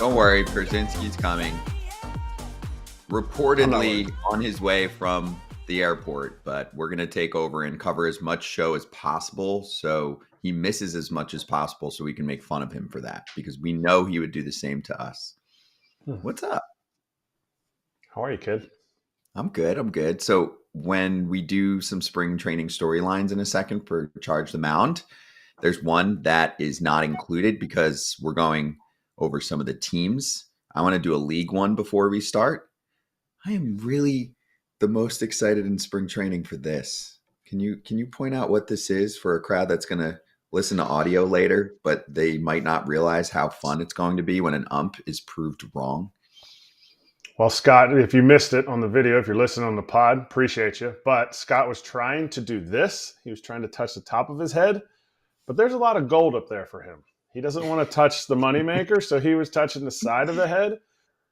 Don't worry, Pierzynski's coming. Reportedly on his way from the airport, but we're going to take over and cover as much show as possible so he misses as much as possible so we can make fun of him for that because we know he would do the same to us. What's up? How are you, kid? I'm good. So when we do some spring training storylines in a second for Charge the Mound, there's one that is not included because we're going over some of the teams. I want to do a league one before we start. I am really the most excited in spring training for this. Can you point out what this is for a crowd that's going to listen to audio later, but they might not realize how fun it's going to be when an ump is proved wrong? Well, Scott, if you missed it on the video, if you're listening on the pod, appreciate you. But Scott was trying to do this. He was trying to touch the top of his head, but there's a lot of gold up there for him. He doesn't want to touch the moneymaker, so he was touching the side of the head.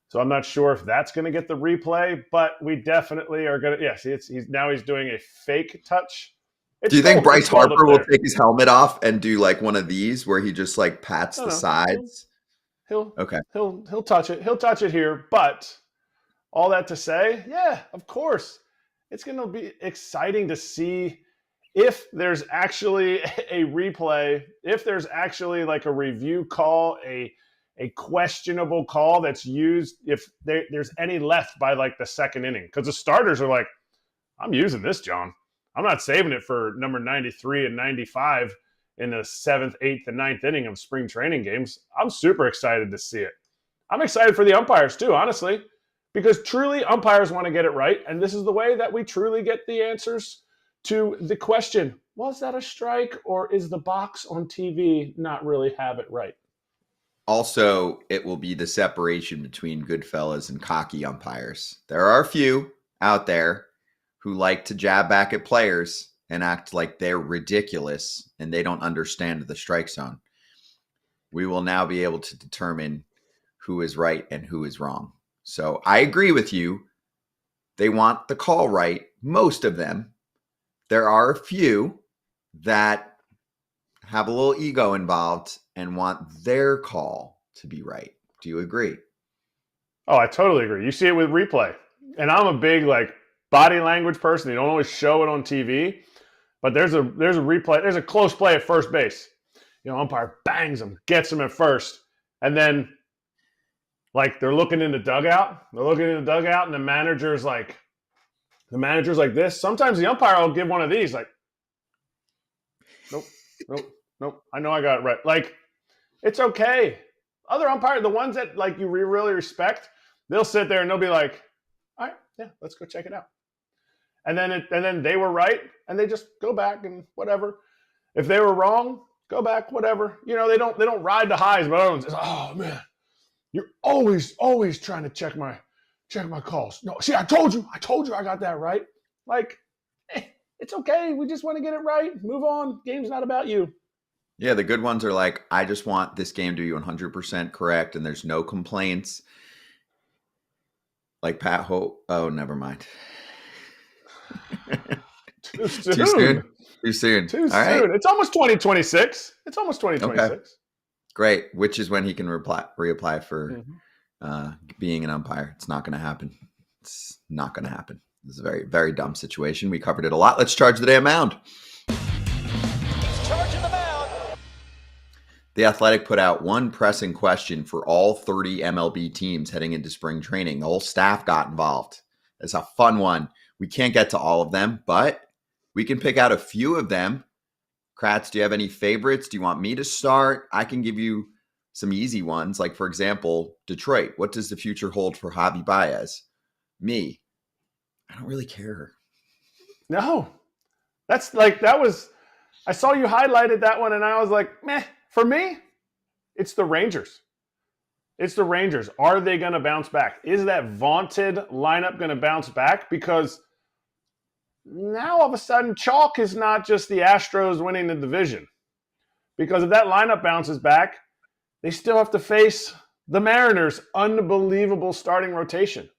So I'm not sure if that's going to get the replay, but we definitely are going to. Yeah, see, he's doing a fake touch. Do you think Bryce Harper will take his helmet off and do like one of these where he just like pats the sides? He'll touch it. He'll touch it here, but all that to say, yeah, of course, it's going to be exciting to see if there's actually a replay, if there's actually like a review call, a questionable call that's used, if there's any left by like the second inning. Because the starters are like, I'm using this, John. I'm not saving it for number 93 and 95 in the 7th, 8th, and 9th inning of spring training games. I'm super excited to see it. I'm excited for the umpires too, honestly, because truly umpires want to get it right. And this is the way that we truly get the answers to the question, was that a strike or is the box on TV not really have it right? Also, it will be the separation between Goodfellas and cocky umpires. There are a few out there who like to jab back at players and act like they're ridiculous and they don't understand the strike zone. We will now be able to determine who is right and who is wrong. So I agree with you. They want the call right, most of them. There are a few that have a little ego involved and want their call to be right. Do you agree? Oh, I totally agree. You see it with replay. And I'm a big like body language person. They don't always show it on TV, but there's a replay. There's a close play at first base. You know, umpire bangs him, gets him at first, and then like they're looking in the dugout. They're looking in the dugout, and the manager's like this. Sometimes the umpire will give one of these, like, nope. I know I got it right. Like, it's okay. Other umpires, the ones that like you really respect, they'll sit there and they'll be like, all right, yeah, let's go check it out. And then they were right, and they just go back and whatever. If they were wrong, go back, whatever. You know, they don't ride the highs, but everyone says, oh man, you're always trying to check my calls. No, see, I told you I got that right. Like, it's okay. We just want to get it right. Move on. Game's not about you. Yeah, the good ones are like, I just want this game to be 100% correct and there's no complaints. Like Pat Hope. Oh, never mind. Too soon. Too soon. Right. It's almost 2026. Okay. Great. Which is when he can reapply for being an umpire. It's not going to happen. It's not going to happen. This is a very, very dumb situation. We covered it a lot. Let's charge the damn mound. He's charging the mound. The Athletic put out one pressing question for all 30 MLB teams heading into spring training. The whole staff got involved. It's a fun one. We can't get to all of them, but we can pick out a few of them. Kratz, do you have any favorites? Do you want me to start? I can give you some easy ones. Like, for example, Detroit. What does the future hold for Javi Baez? Me. I don't really care. No. That's like, I saw you highlighted that one and I was like, meh. For me, it's the Rangers. Are they going to bounce back? Is that vaunted lineup going to bounce back? Because now all of a sudden, chalk is not just the Astros winning the division. Because if that lineup bounces back, they still have to face the Mariners' unbelievable starting rotation.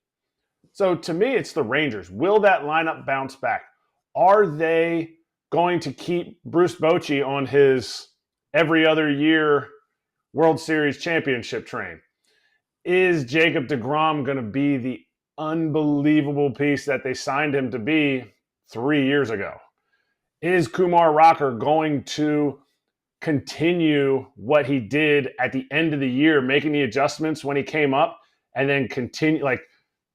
So to me, it's the Rangers. Will that lineup bounce back? Are they going to keep Bruce Bochy on his every other year World Series championship train? is Jacob deGrom going to be the unbelievable piece that they signed him to be 3 years ago? Is Kumar Rocker going to continue what he did at the end of the year, making the adjustments when he came up, and then continue, like,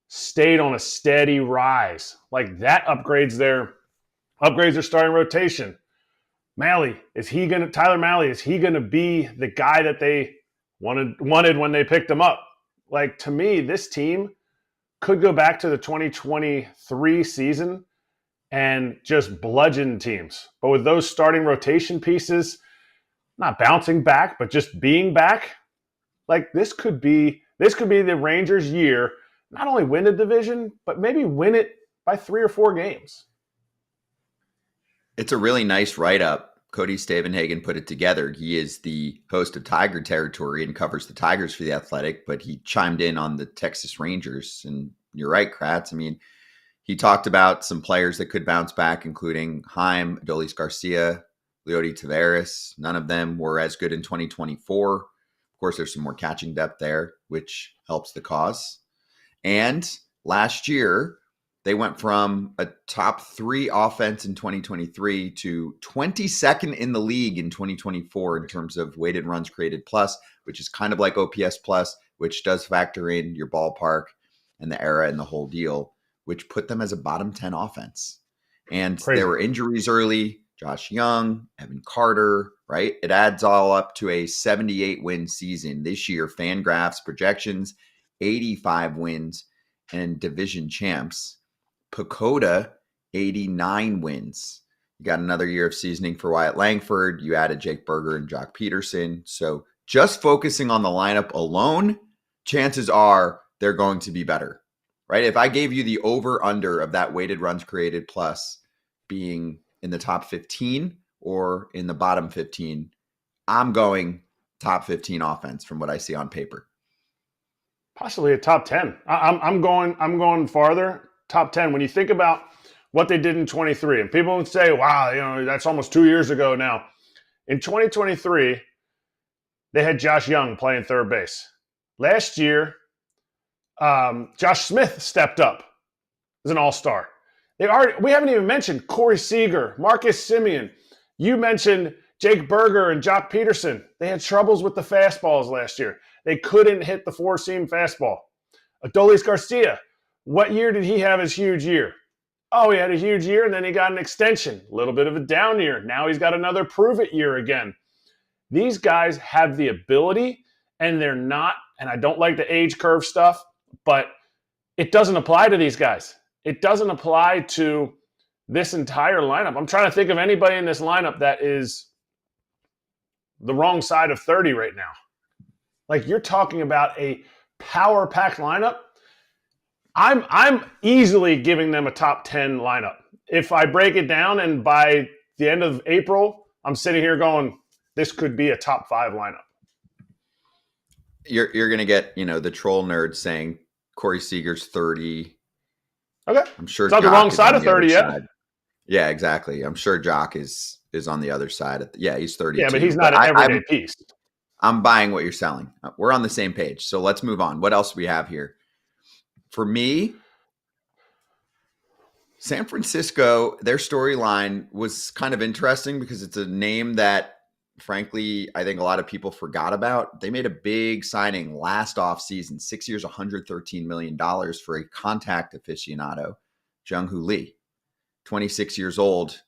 stayed on a steady rise? Like, that upgrades their starting rotation. Tyler Mahle, is he going to be the guy that they wanted when they picked him up? Like, to me, this team could go back to the 2023 season and just bludgeon teams. But with those starting rotation pieces, not bouncing back, but just being back, like, this could be the Rangers' year. Not only win the division, but maybe win it by 3 or 4 games. It's a really nice write-up. Cody Stavenhagen put it together. He is the host of Tiger Territory and covers the Tigers for The Athletic, but he chimed in on the Texas Rangers. And you're right, Kratz. I mean, he talked about some players that could bounce back, including Heim, Adolis Garcia, Leody Taveras. None of them were as good in 2024. Of course, there's some more catching depth there, which helps the cause. And last year, they went from a top 3 offense in 2023 to 22nd in the league in 2024 in terms of weighted runs created plus, which is kind of like OPS plus, which does factor in your ballpark and the era and the whole deal, which put them as a bottom 10 offense. And Crazy. There were injuries early. Josh Young, Evan Carter, right? It adds all up to a 78-win season. This year, Fangraphs projections, 85 wins and division champs. Pacoda, 89 wins. You got another year of seasoning for Wyatt Langford. You added Jake Berger and Jock Peterson. So just focusing on the lineup alone, chances are they're going to be better, right? If I gave you the over-under of that weighted runs created plus being in the top 15 or in the bottom 15, I'm going top 15 offense from what I see on paper. Possibly a top 10. I'm going farther. Top 10. When you think about what they did in 23, and people would say, wow, that's almost 2 years ago now. In 2023, they had Josh Young playing third base. Last year, Josh Smith stepped up as an all-star. We haven't even mentioned Corey Seager, Marcus Semien. You mentioned Jake Berger and Jock Peterson. They had troubles with the fastballs last year. They couldn't hit the four-seam fastball. Adolis Garcia, what year did he have his huge year? Oh, he had a huge year, and then he got an extension. A little bit of a down year. Now he's got another prove-it year again. These guys have the ability, and they're not, and I don't like the age curve stuff, but it doesn't apply to these guys. It doesn't apply to this entire lineup. I'm trying to think of anybody in this lineup that is the wrong side of 30 right now. Like, you're talking about a power-packed lineup. I'm easily giving them a top 10 lineup. If I break it down and by the end of April, I'm sitting here going, this could be a top 5 lineup. You're going to get, the troll nerds saying Corey Seager's 30. Okay. I'm sure it's not the wrong side of 30 yet. Side. Yeah, exactly. I'm sure Jock is on the other side. He's 32. Yeah, but he's not an everyday piece. I'm buying what you're selling. We're on the same page. So let's move on. What else do we have here? For me, San Francisco, their storyline was kind of interesting because it's a name that, frankly, I think a lot of people forgot about. They made a big signing last offseason, 6 years, $113 million for a contact aficionado, Jung-Hoo Lee, 26 years old.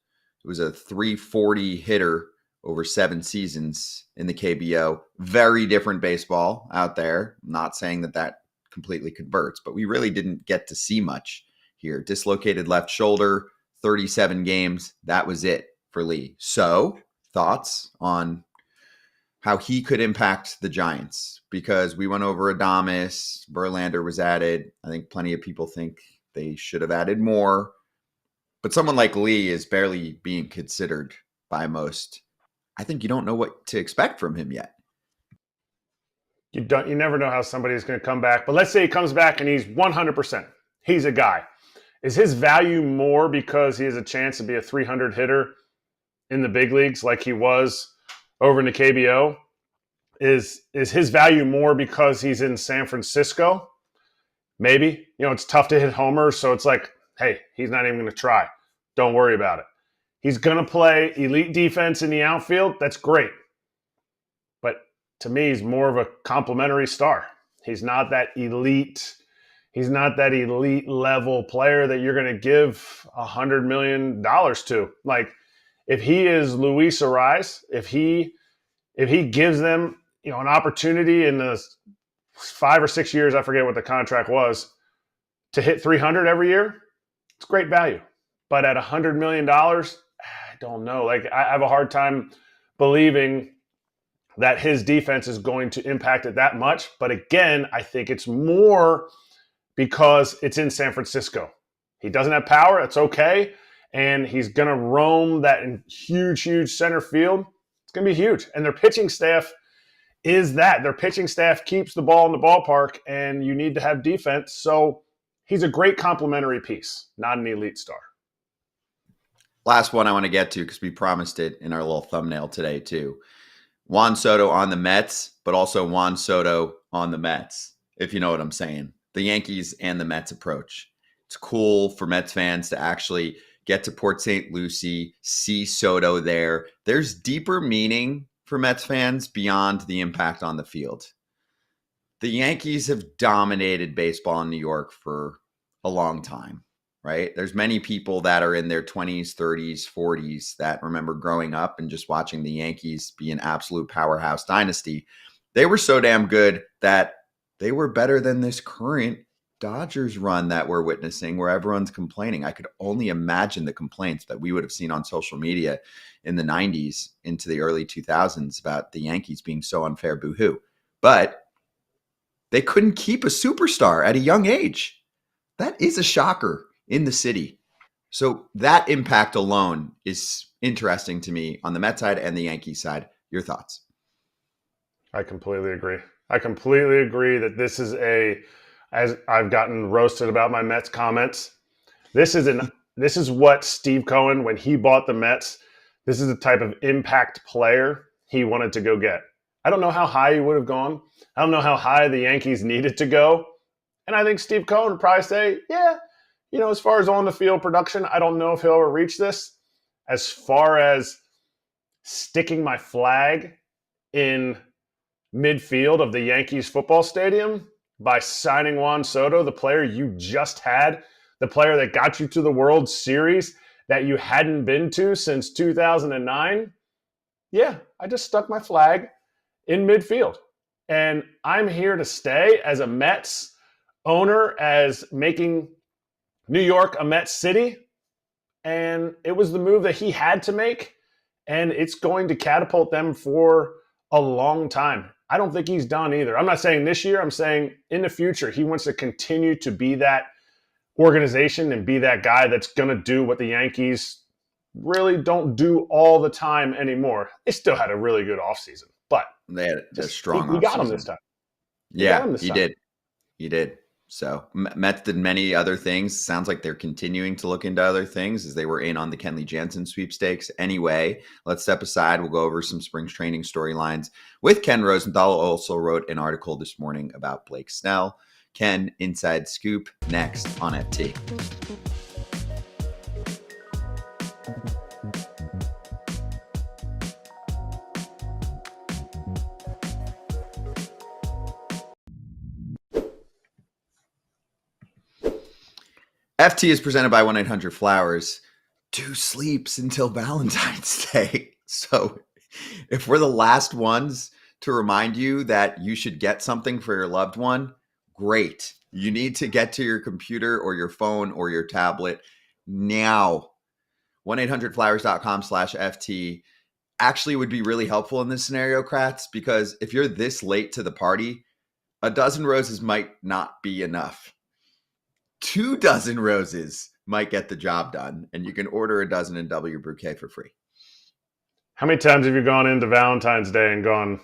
It was a 340 hitter over 7 seasons in the KBO. Very different baseball out there. I'm not saying that completely converts, but we really didn't get to see much here. Dislocated left shoulder, 37 games. That was it for Lee. So, thoughts on how he could impact the Giants? Because we went over Adames, Verlander was added. I think plenty of people think they should have added more. But someone like Lee is barely being considered by most. I think you don't know what to expect from him yet. You never know how somebody's going to come back. But let's say he comes back and he's 100%. He's a guy. Is his value more because he has a chance to be a 300 hitter in the big leagues like he was over in the KBO? Is his value more because he's in San Francisco? Maybe. It's tough to hit homers, so it's like, hey, he's not even going to try. Don't worry about it. He's going to play elite defense in the outfield. That's great. But to me, he's more of a complimentary star. He's not that elite. He's not that elite level player that you're going to give $100 million to. Like, if he is Luis Ariz, if he gives them, an opportunity in the 5 or 6 years, I forget what the contract was, to hit 300 every year, it's great value. But at $100 million, I don't know. Like, I have a hard time believing that his defense is going to impact it that much. But again, I think it's more because it's in San Francisco. He doesn't have power. It's okay. And he's going to roam that huge, huge center field. It's going to be huge. And their pitching staff is that. Their pitching staff keeps the ball in the ballpark, and you need to have defense. So he's a great complementary piece, not an elite star. Last one I want to get to, because we promised it in our little thumbnail today too. Juan Soto on the Mets, but also Juan Soto on the Mets, if you know what I'm saying. The Yankees and the Mets approach. It's cool for Mets fans to actually get to Port St. Lucie, see Soto there. There's deeper meaning for Mets fans beyond the impact on the field. The Yankees have dominated baseball in New York for a long time, right? There's many people that are in their 20s, 30s, 40s that remember growing up and just watching the Yankees be an absolute powerhouse dynasty. They were so damn good that they were better than this current Dodgers run that we're witnessing, where everyone's complaining. I could only imagine the complaints that we would have seen on social media in the 90s into the early 2000s about the Yankees being so unfair, boo-hoo. But they couldn't keep a superstar at a young age. That is a shocker in the city. So that impact alone is interesting to me on the Mets side and the Yankees side. Your thoughts? I completely agree. I completely agree that this is as I've gotten roasted about my Mets comments. This is what Steve Cohen, when he bought the Mets, this is the type of impact player he wanted to go get. I don't know how high he would have gone. I don't know how high the Yankees needed to go. And I think Steve Cohen would probably say, yeah, as far as on the field production, I don't know if he'll ever reach this. As far as sticking my flag in midfield of the Yankees football stadium by signing Juan Soto, the player you just had, the player that got you to the World Series that you hadn't been to since 2009. Yeah, I just stuck my flag in midfield. And I'm here to stay as a Mets owner, as making New York a Mets city. And it was the move that he had to make. And it's going to catapult them for a long time. I don't think he's done either. I'm not saying this year. I'm saying in the future, he wants to continue to be that organization and be that guy that's going to do what the Yankees really don't do all the time anymore. They still had a really good offseason, but they had a strong offseason. We got him this time. You did. So Mets did many other things. Sounds like they're continuing to look into other things, as they were in on the Kenley Jansen sweepstakes. Anyway, let's step aside. We'll go over some spring training storylines with Ken Rosenthal. Also wrote an article this morning about Blake Snell. Ken, Inside Scoop, next on FT. FT is presented by 1-800-Flowers. 2 sleeps until Valentine's Day. So if we're the last ones to remind you that you should get something for your loved one, great. You need to get to your computer or your phone or your tablet now. 1-800-Flowers.com/FT actually would be really helpful in this scenario, Kratz, because if you're this late to the party, a dozen roses might not be enough. 2 dozen roses might get the job done, and you can order a dozen and double your bouquet for free. How many times have you gone into Valentine's Day and gone,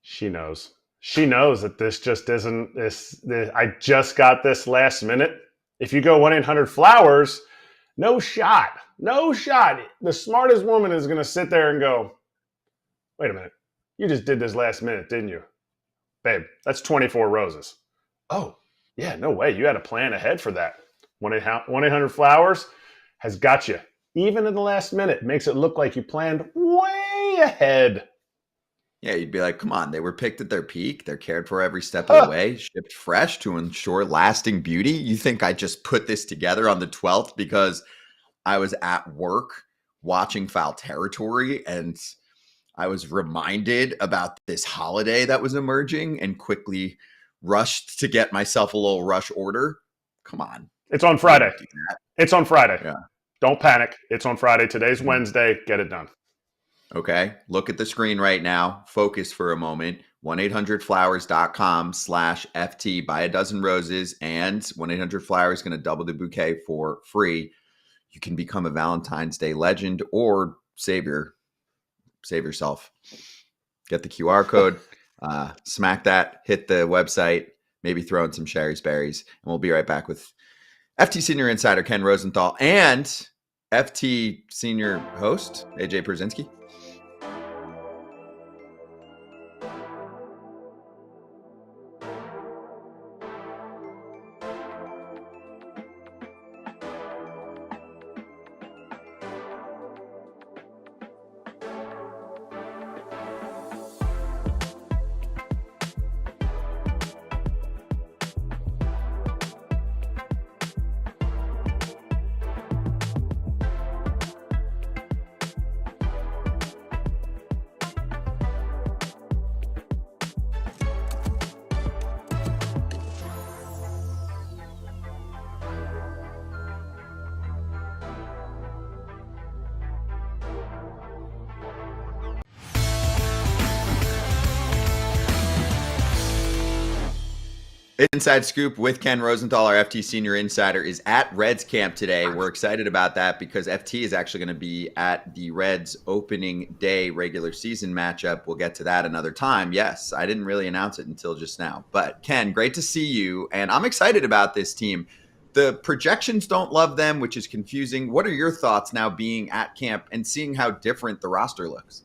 she knows. She knows that this just isn't this. I just got this last minute. If you go 1-800-Flowers, no shot. No shot. The smartest woman is going to sit there and go, wait a minute. You just did this last minute, didn't you? Babe, that's 24 roses. Oh, yeah, no way. You had a plan ahead for that. 1-800-Flowers has got you. Even in the last minute, makes it look like you planned way ahead. Yeah, you'd be like, come on, they were picked at their peak. They're cared for every step of the way, shipped fresh to ensure lasting beauty. You think I just put this together on the 12th because I was at work watching Foul Territory and I was reminded about this holiday that was emerging and quickly rushed to get myself a little rush order? Come on. It's on Friday. It's on Friday. Yeah. Don't panic. It's on Friday. Today's Wednesday. Get it done. Okay. Look at the screen right now. Focus for a moment. 1-800-Flowers.com/FT. Buy a dozen roses and 1-800-Flowers is going to double the bouquet for free. You can become a Valentine's Day legend or save yourself. Get the QR code, smack that, hit the website, maybe throw in some Sherry's Berries, and we'll be right back with FT Senior Insider Ken Rosenthal and FT Senior Host AJ Pierzynski. Inside Scoop with Ken Rosenthal, our FT Senior Insider, is at Reds camp today. We're excited about that because FT is actually going to be at the Reds opening day regular season matchup. We'll get to that another time. Yes, I didn't really announce it until just now. But Ken, great to see you. And I'm excited about this team. The projections don't love them, which is confusing. What are your thoughts now being at camp and seeing how different the roster looks?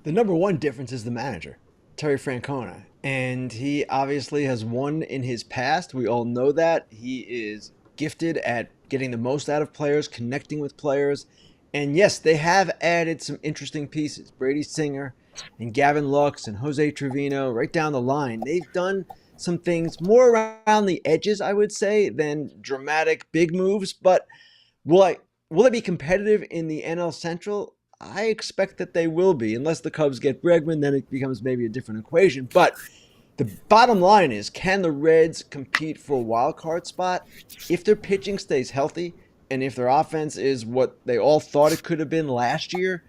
The number one difference is the manager, Terry Francona. And he obviously has won in his past. We all know that. He is gifted at getting the most out of players, connecting with players. And yes, they have added some interesting pieces. Brady Singer and Gavin Lux and Jose Trevino, right down the line. They've done some things more around the edges, I would say, than dramatic big moves. But will they be competitive in the NL Central? I expect that they will be, unless the Cubs get Bregman, then it becomes maybe a different equation. But the bottom line is, can the Reds compete for a wild card spot? If their pitching stays healthy, and if their offense is what they all thought it could have been last year,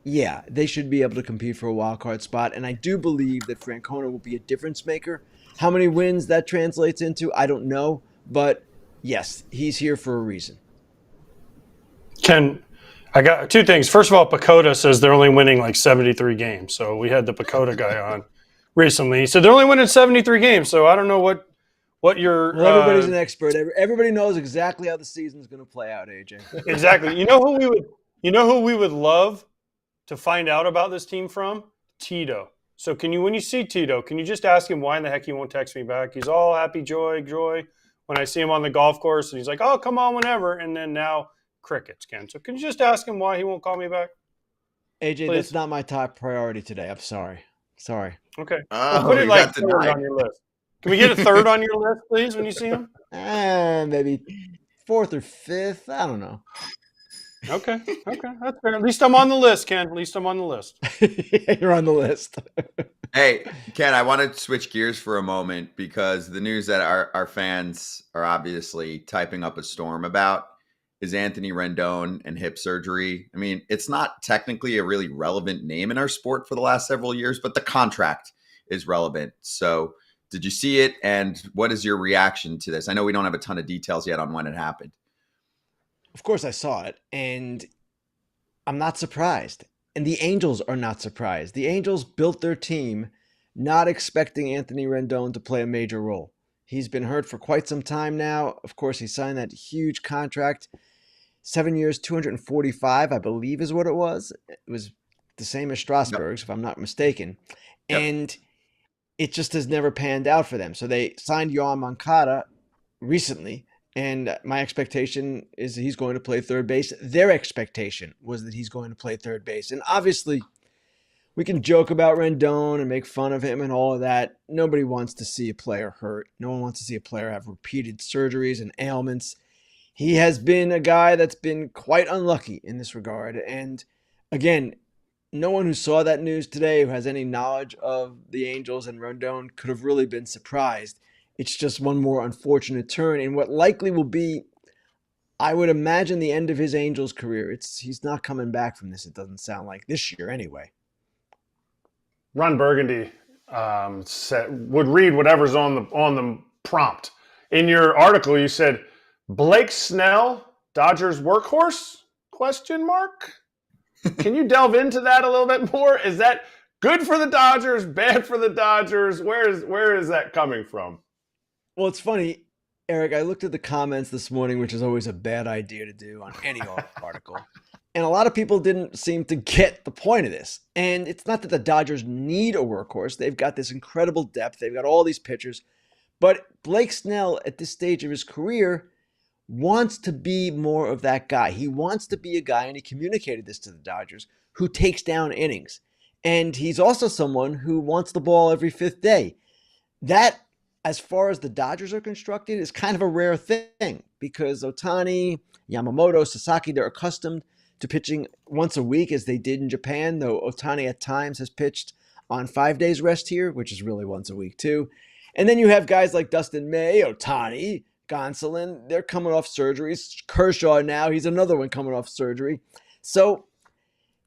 yeah, they should be able to compete for a wild card spot. And I do believe that Francona will be a difference maker. How many wins that translates into, I don't know. But yes, he's here for a reason. Ken, I got two things. First of all, Pacoda says they're only winning like 73 games. So we had the Pacoda guy on recently. He said they're only winning 73 games. So I don't know what your well, everybody's an expert. Everybody knows exactly how the season's going to play out, AJ. Exactly. You know who we would love to find out about this team from? Tito. So when you see Tito, can you just ask him why in the heck he won't text me back? He's all happy, joy when I see him on the golf course, and he's like, "Oh, come on, whenever." And then now crickets, Ken. So can you just ask him why he won't call me back? AJ, Please? That's not my top priority today. I'm sorry. Okay. Oh, Put it like third on your list. Can we get a third on your list, please, when you see him? Maybe fourth or fifth. I don't know. Okay. That's fair. At least I'm on the list, Ken. At least I'm on the list. You're on the list. Hey, Ken, I want to switch gears for a moment because the news that our fans are obviously typing up a storm about is Anthony Rendon and hip surgery. I mean, it's not technically a really relevant name in our sport for the last several years, but the contract is relevant. So did you see it? And what is your reaction to this? I know we don't have a ton of details yet on when it happened. Of course I saw it, and I'm not surprised. And the Angels are not surprised. The Angels built their team not expecting Anthony Rendon to play a major role. He's been hurt for quite some time now. Of course, he signed that huge contract. 7 years, 245, I believe is what it was. It was the same as Strasburg's, if I'm not mistaken. Yep. And it just has never panned out for them. So they signed Yoan Moncada recently, and my expectation is that he's going to play third base. Their expectation was that he's going to play third base. And obviously, we can joke about Rendon and make fun of him and all of that. Nobody wants to see a player hurt. No one wants to see a player have repeated surgeries and ailments. He has been a guy that's been quite unlucky in this regard. And again, no one who saw that news today, who has any knowledge of the Angels and Rendon, could have really been surprised. It's just one more unfortunate turn in what likely will be, I would imagine, the end of his Angels career. He's not coming back from this, it doesn't sound like, this year anyway. Ron Burgundy would read whatever's on the prompt. In your article, you said, Blake Snell, Dodgers workhorse? ? Can you delve into that a little bit more? Is that good for the Dodgers, bad for the Dodgers? Where is that coming from? Well, it's funny, Eric, I looked at the comments this morning, which is always a bad idea to do on any article. And a lot of people didn't seem to get the point of this. And it's not that the Dodgers need a workhorse. They've got this incredible depth. They've got all these pitchers. But Blake Snell, at this stage of his career, wants to be more of that guy. He wants to be a guy, and he communicated this to the Dodgers, who takes down innings. And he's also someone who wants the ball every fifth day. That, as far as the Dodgers are constructed, is kind of a rare thing because Ohtani, Yamamoto, Sasaki, they're accustomed to pitching once a week as they did in Japan, though Ohtani at times has pitched on 5 days rest here, which is really once a week too. And then you have guys like Dustin May, Ohtani, Gonsolin, they're coming off surgeries. Kershaw now, he's another one coming off surgery. So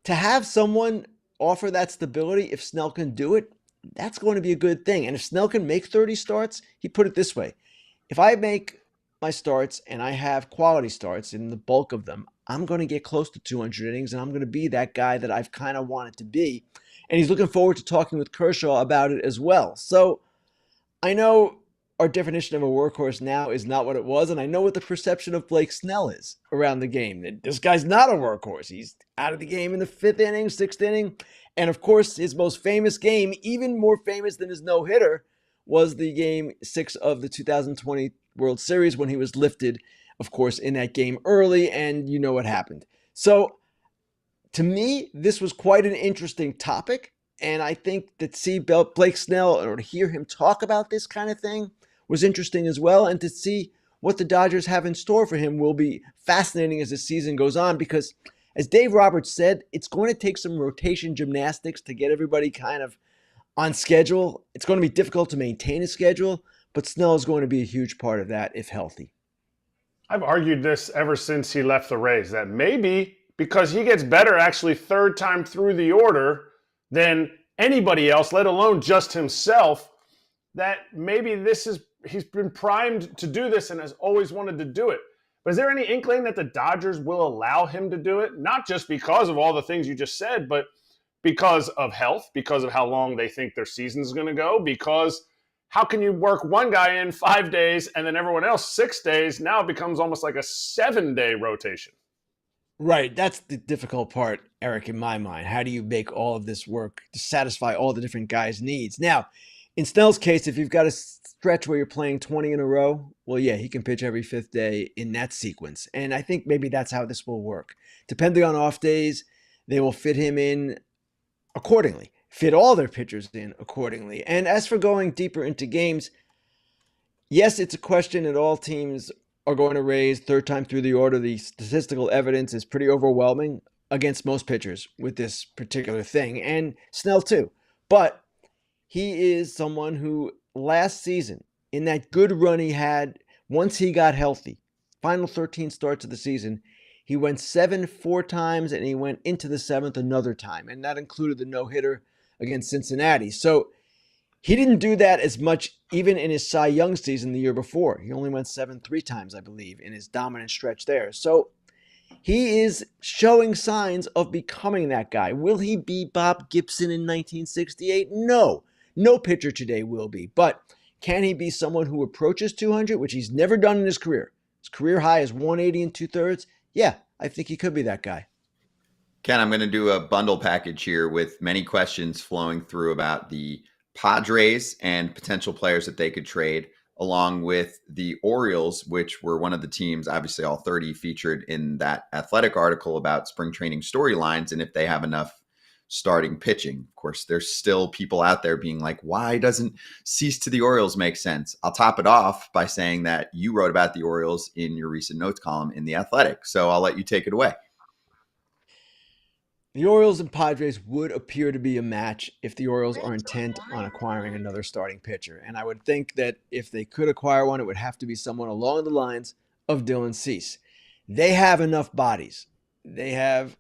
to have someone offer that stability, if Snell can do it, that's going to be a good thing. And if Snell can make 30 starts, he put it this way. If I make my starts and I have quality starts in the bulk of them, I'm going to get close to 200 innings, and I'm going to be that guy that I've kind of wanted to be. And he's looking forward to talking with Kershaw about it as well. So I know our definition of a workhorse now is not what it was, and I know what the perception of Blake Snell is around the game. This guy's not a workhorse. He's out of the game in the fifth inning, sixth inning. And of course, his most famous game, even more famous than his no-hitter, was the game 6 of the 2020 World Series when he was lifted, of course, in that game early, and you know what happened. So to me, this was quite an interesting topic, and I think that see Blake Snell or to hear him talk about this kind of thing was interesting as well, and to see what the Dodgers have in store for him will be fascinating as the season goes on because, as Dave Roberts said, it's going to take some rotation gymnastics to get everybody kind of on schedule. It's going to be difficult to maintain a schedule, but Snell is going to be a huge part of that if healthy. I've argued this ever since he left the Rays, that maybe because he gets better actually third time through the order than anybody else, let alone just himself, that maybe he's been primed to do this and has always wanted to do it. But is there any inkling that the Dodgers will allow him to do it? Not just because of all the things you just said, but because of health, because of how long they think their season's going to go, because how can you work one guy in 5 days and then everyone else 6 days? Now it becomes almost like a 7-day rotation. Right. That's the difficult part, Eric, in my mind. How do you make all of this work to satisfy all the different guys' needs? Now, in Snell's case, if you've got a stretch where you're playing 20 in a row, well, yeah, he can pitch every fifth day in that sequence. And I think maybe that's how this will work. Depending on off days, they will fit him in accordingly, fit all their pitchers in accordingly. And as for going deeper into games, yes, it's a question that all teams are going to raise third time through the order. The statistical evidence is pretty overwhelming against most pitchers with this particular thing, and Snell too. But he is someone who last season, in that good run he had once he got healthy, final 13 starts of the season, he went 7 4 times, and he went into the 7th another time, and that included the no-hitter against Cincinnati. So he didn't do that as much even in his Cy Young season the year before. He only went 7 3 times, I believe, in his dominant stretch there. So he is showing signs of becoming that guy. Will he be Bob Gibson in 1968? No. No pitcher today will be. But can he be someone who approaches 200, which he's never done in his career? His career high is 180 2/3. Yeah, I think he could be that guy. Ken, I'm going to do a bundle package here with many questions flowing through about the Padres and potential players that they could trade, along with the Orioles, which were one of the teams, obviously all 30 featured in that Athletic article about spring training storylines and if they have enough starting pitching. Of course, there's still people out there being like, why doesn't Cease to the Orioles make sense? I'll top it off by saying that you wrote about the Orioles in your recent notes column in the Athletic. So I'll let you take it away. The Orioles and Padres would appear to be a match if the Orioles are intent on acquiring another starting pitcher. And I would think that if they could acquire one, it would have to be someone along the lines of Dylan Cease. They have enough bodies. They have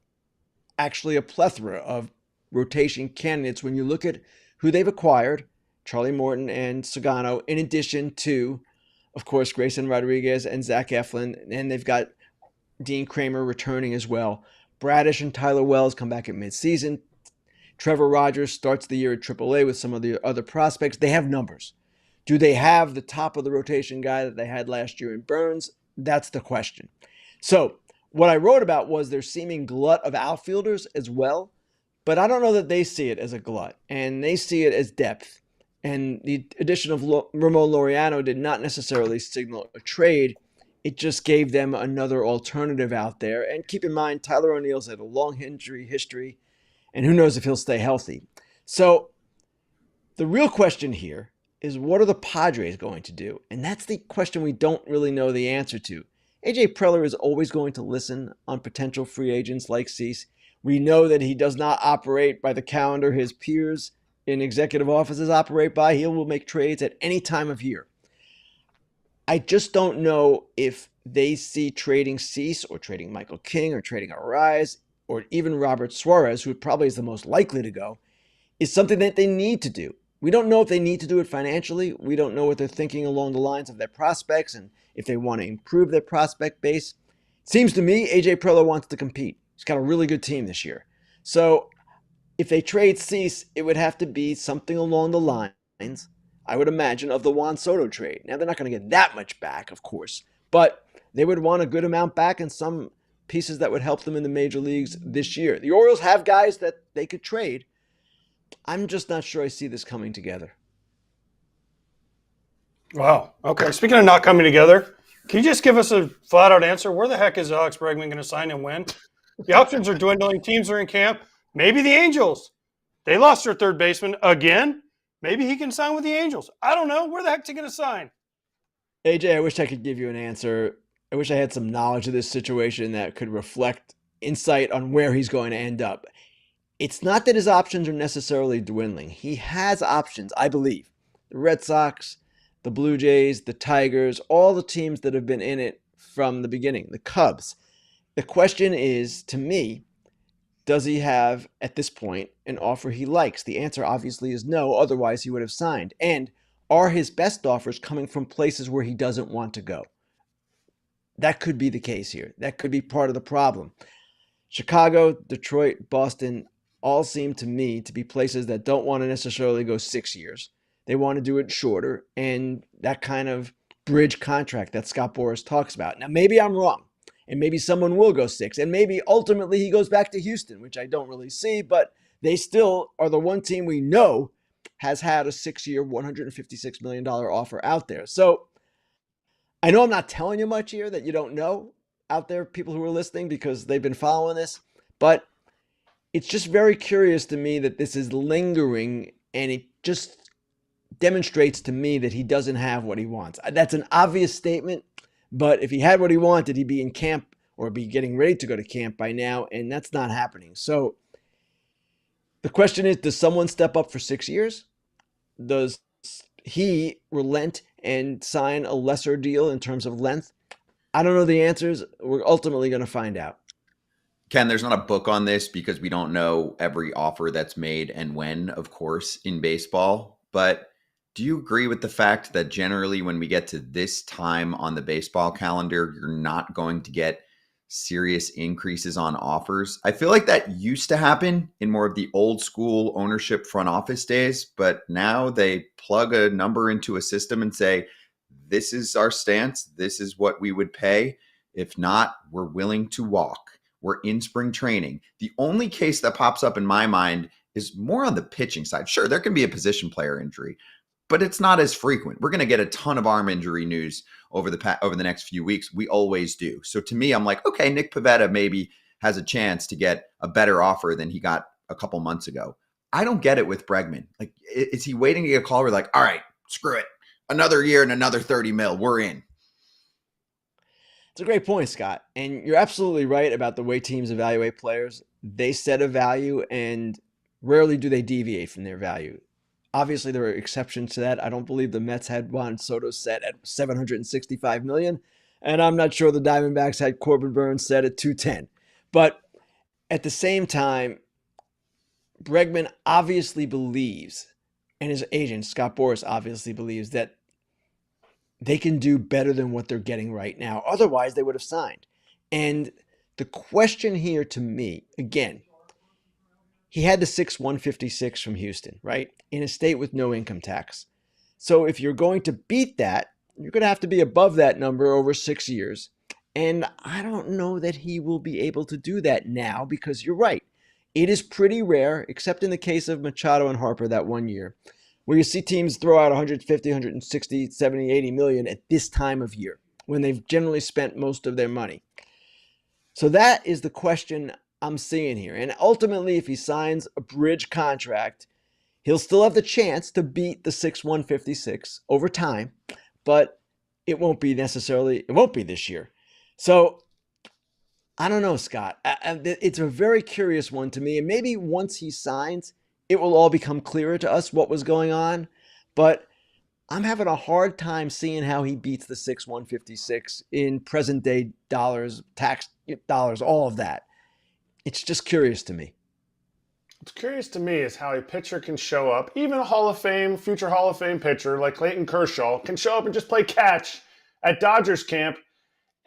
actually a plethora of rotation candidates when you look at who they've acquired, Charlie Morton and Sagano, in addition to, of course, Grayson Rodriguez and Zach Eflin. And they've got Dean Kramer returning as well. Bradish and Tyler Wells come back at midseason. Trevor Rogers starts the year at AAA with some of the other prospects. They have numbers. Do they have the top of the rotation guy that they had last year in Burns? That's the question. So what I wrote about was their seeming glut of outfielders as well, but I don't know that they see it as a glut, and they see it as depth. And the addition of Ramon Laureano did not necessarily signal a trade. It just gave them another alternative out there. And keep in mind, Tyler O'Neill's had a long injury history, and who knows if he'll stay healthy. So the real question here is, what are the Padres going to do? And that's the question we don't really know the answer to. AJ Preller is always going to listen on potential free agents like Cease. We know that he does not operate by the calendar his peers in executive offices operate by. He will make trades at any time of year. I just don't know if they see trading Cease or trading Michael King or trading Arraez or even Robert Suarez, who probably is the most likely to go, is something that they need to do. We don't know if they need to do it financially. We don't know what they're thinking along the lines of their prospects and if they want to improve their prospect base. It seems to me AJ Preller wants to compete. He's got a really good team this year. So if they trade Cease, it would have to be something along the lines, I would imagine, of the Juan Soto trade. Now, they're not going to get that much back, of course, but they would want a good amount back and some pieces that would help them in the major leagues this year. The Orioles have guys that they could trade. I'm just not sure I see this coming together. Wow. Okay. Speaking of not coming together, can you just give us a flat-out answer? Where the heck is Alex Bregman going to sign and when? The options are dwindling. Teams are in camp. Maybe the Angels. They lost their third baseman again. Maybe he can sign with the Angels. I don't know. Where the heck is he going to sign? AJ, I wish I could give you an answer. I wish I had some knowledge of this situation that could reflect insight on where he's going to end up. It's not that his options are necessarily dwindling. He has options, I believe. The Red Sox, the Blue Jays, the Tigers, all the teams that have been in it from the beginning, the Cubs. The question is, to me, does he have, at this point, an offer he likes? The answer obviously is no, otherwise he would have signed. And are his best offers coming from places where he doesn't want to go? That could be the case here. That could be part of the problem. Chicago, Detroit, Boston all seem to me to be places that don't want to necessarily go 6 years. They want to do it shorter, and that kind of bridge contract that Scott Boras talks about. Now, maybe I'm wrong, and maybe someone will go 6, and maybe ultimately he goes back to Houston, which I don't really see, but they still are the one team we know has had a 6-year, $156 million offer out there. So I know I'm not telling you much here that you don't know out there, people who are listening, because they've been following this, but it's just very curious to me that this is lingering, and it just demonstrates to me that he doesn't have what he wants. That's an obvious statement, but if he had what he wanted, he'd be in camp or be getting ready to go to camp by now, and that's not happening. So the question is, does someone step up for 6 years? Does he relent and sign a lesser deal in terms of length? I don't know the answers. We're ultimately going to find out. Ken, there's not a book on this because we don't know every offer that's made and when, of course, in baseball. But do you agree with the fact that generally when we get to this time on the baseball calendar, you're not going to get serious increases on offers? I feel like that used to happen in more of the old school ownership front office days, but now they plug a number into a system and say, this is our stance. This is what we would pay. If not, we're willing to walk. We're in spring training. The only case that pops up in my mind is more on the pitching side. Sure, there can be a position player injury, but it's not as frequent. We're going to get a ton of arm injury news over the next few weeks. We always do. So to me, I'm like, okay, Nick Pivetta maybe has a chance to get a better offer than he got a couple months ago. I don't get it with Bregman. Like, is he waiting to get a call? We're like, all right, screw it. Another year and another 30 mil. We're in. It's a great point, Scott. And you're absolutely right about the way teams evaluate players. They set a value and rarely do they deviate from their value. Obviously, there are exceptions to that. I don't believe the Mets had Juan Soto set at $765 million. And I'm not sure the Diamondbacks had Corbin Burns set at $210. But at the same time, Bregman obviously believes, and his agent, Scott Boras, obviously believes that they can do better than what they're getting right now. Otherwise, they would have signed. And the question here to me, again, he had the 6/156 from Houston, right? In a state with no income tax. So if you're going to beat that, you're going to have to be above that number over 6 years. And I don't know that he will be able to do that now because you're right. It is pretty rare, except in the case of Machado and Harper that 1 year, where you see teams throw out 150, 160, 70, 80 million at this time of year when they've generally spent most of their money. So that is the question I'm seeing here. And ultimately, if he signs a bridge contract, he'll still have the chance to beat the 6/156 over time, but it won't be this year. So I don't know, Scott. It's a very curious one to me. And maybe once he signs, it will all become clearer to us what was going on. But I'm having a hard time seeing how he beats the 6/156 in present day dollars, tax dollars, all of that. It's just curious to me. What's curious to me is how a pitcher can show up, even a future Hall of Fame pitcher like Clayton Kershaw can show up and just play catch at Dodgers camp.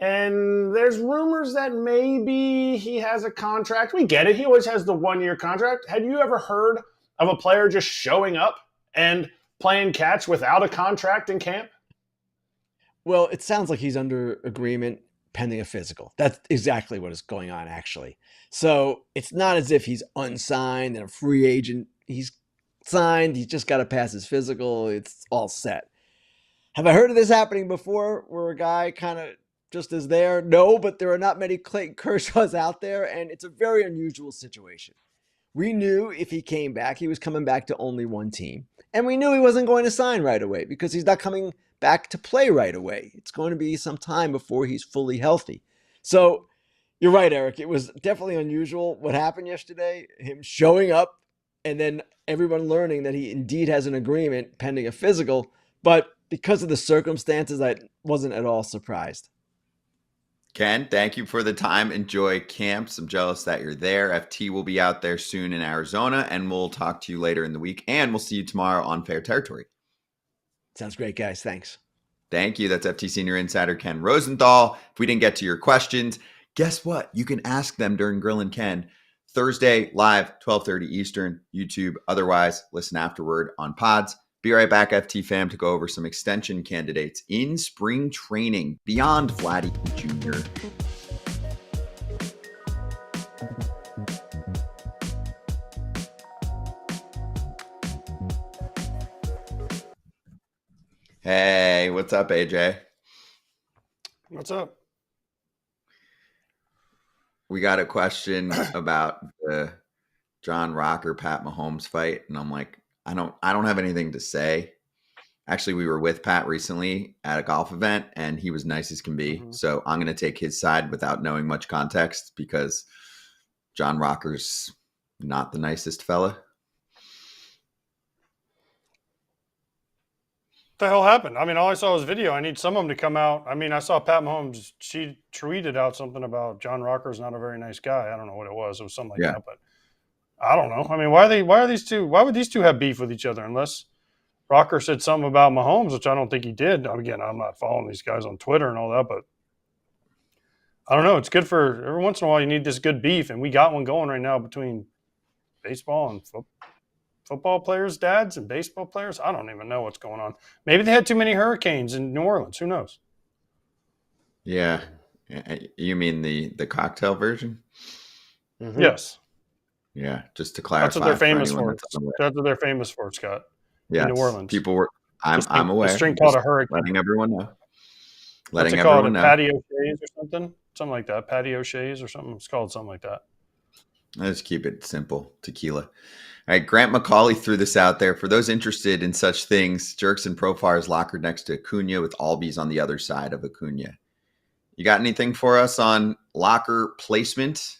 And there's rumors that maybe he has a contract. We get it. He always has the 1 year contract. Had you ever heard of a player just showing up and playing catch without a contract in camp? Well, it sounds like he's under agreement pending a physical. That's exactly what is going on, actually. So it's not as if he's unsigned and a free agent. He's signed. He's just got to pass his physical. It's all set. Have I heard of this happening before where a guy kind of just is there? No, but there are not many Clayton Kershaws out there, and it's a very unusual situation. We knew if he came back, he was coming back to only one team. And we knew he wasn't going to sign right away because he's not coming back to play right away. It's going to be some time before he's fully healthy. So you're right, Eric. It was definitely unusual what happened yesterday, him showing up and then everyone learning that he indeed has an agreement pending a physical. But because of the circumstances, I wasn't at all surprised. Ken, thank you for the time. Enjoy camps. I'm jealous that you're there. FT will be out there soon in Arizona, and we'll talk to you later in the week. And we'll see you tomorrow on Fair Territory. Sounds great, guys. Thanks. Thank you. That's FT Senior Insider Ken Rosenthal. If we didn't get to your questions, guess what? You can ask them during Grill and Ken. Thursday, live, 12:30 Eastern, YouTube. Otherwise, listen afterward on pods. Be right back, FT fam, to go over some extension candidates in spring training beyond Vladdy Jr. Hey, what's up, AJ? What's up? We got a question about the John Rocker Pat Mahomes fight, and I'm like, I don't have anything to say. Actually, we were with Pat recently at a golf event, and he was nice as can be. Mm-hmm. So I'm going to take his side without knowing much context because John Rocker's not the nicest fella. What the hell happened? I mean, all I saw was video. I need some of them to come out. I mean, I saw Pat Mahomes. She tweeted out something about John Rocker's not a very nice guy. I don't know what it was. It was something like that, but I don't know. I mean, why would these two have beef with each other unless Rocker said something about Mahomes, which I don't think he did. Again, I'm not following these guys on Twitter and all that, but I don't know. It's good for every once in a while you need this good beef, and we got one going right now between baseball and football players' dads and baseball players. I don't even know what's going on. Maybe they had too many hurricanes in New Orleans. Who knows? Yeah. You mean the cocktail version? Mm-hmm. Yes. Yeah, just to clarify. That's what they're famous for. That's what they're famous for, Scott. Yeah, in New Orleans. People were. I'm aware. This drink called a hurricane. Letting everyone know. What's it called? A patio shays or something? Something like that. Patio shays or something. It's called something like that. Let's keep it simple. Tequila. All right, Grant McCauley threw this out there. For those interested in such things, Jerks and Profar is lockered next to Acuna with Albies on the other side of Acuna. You got anything for us on locker placement?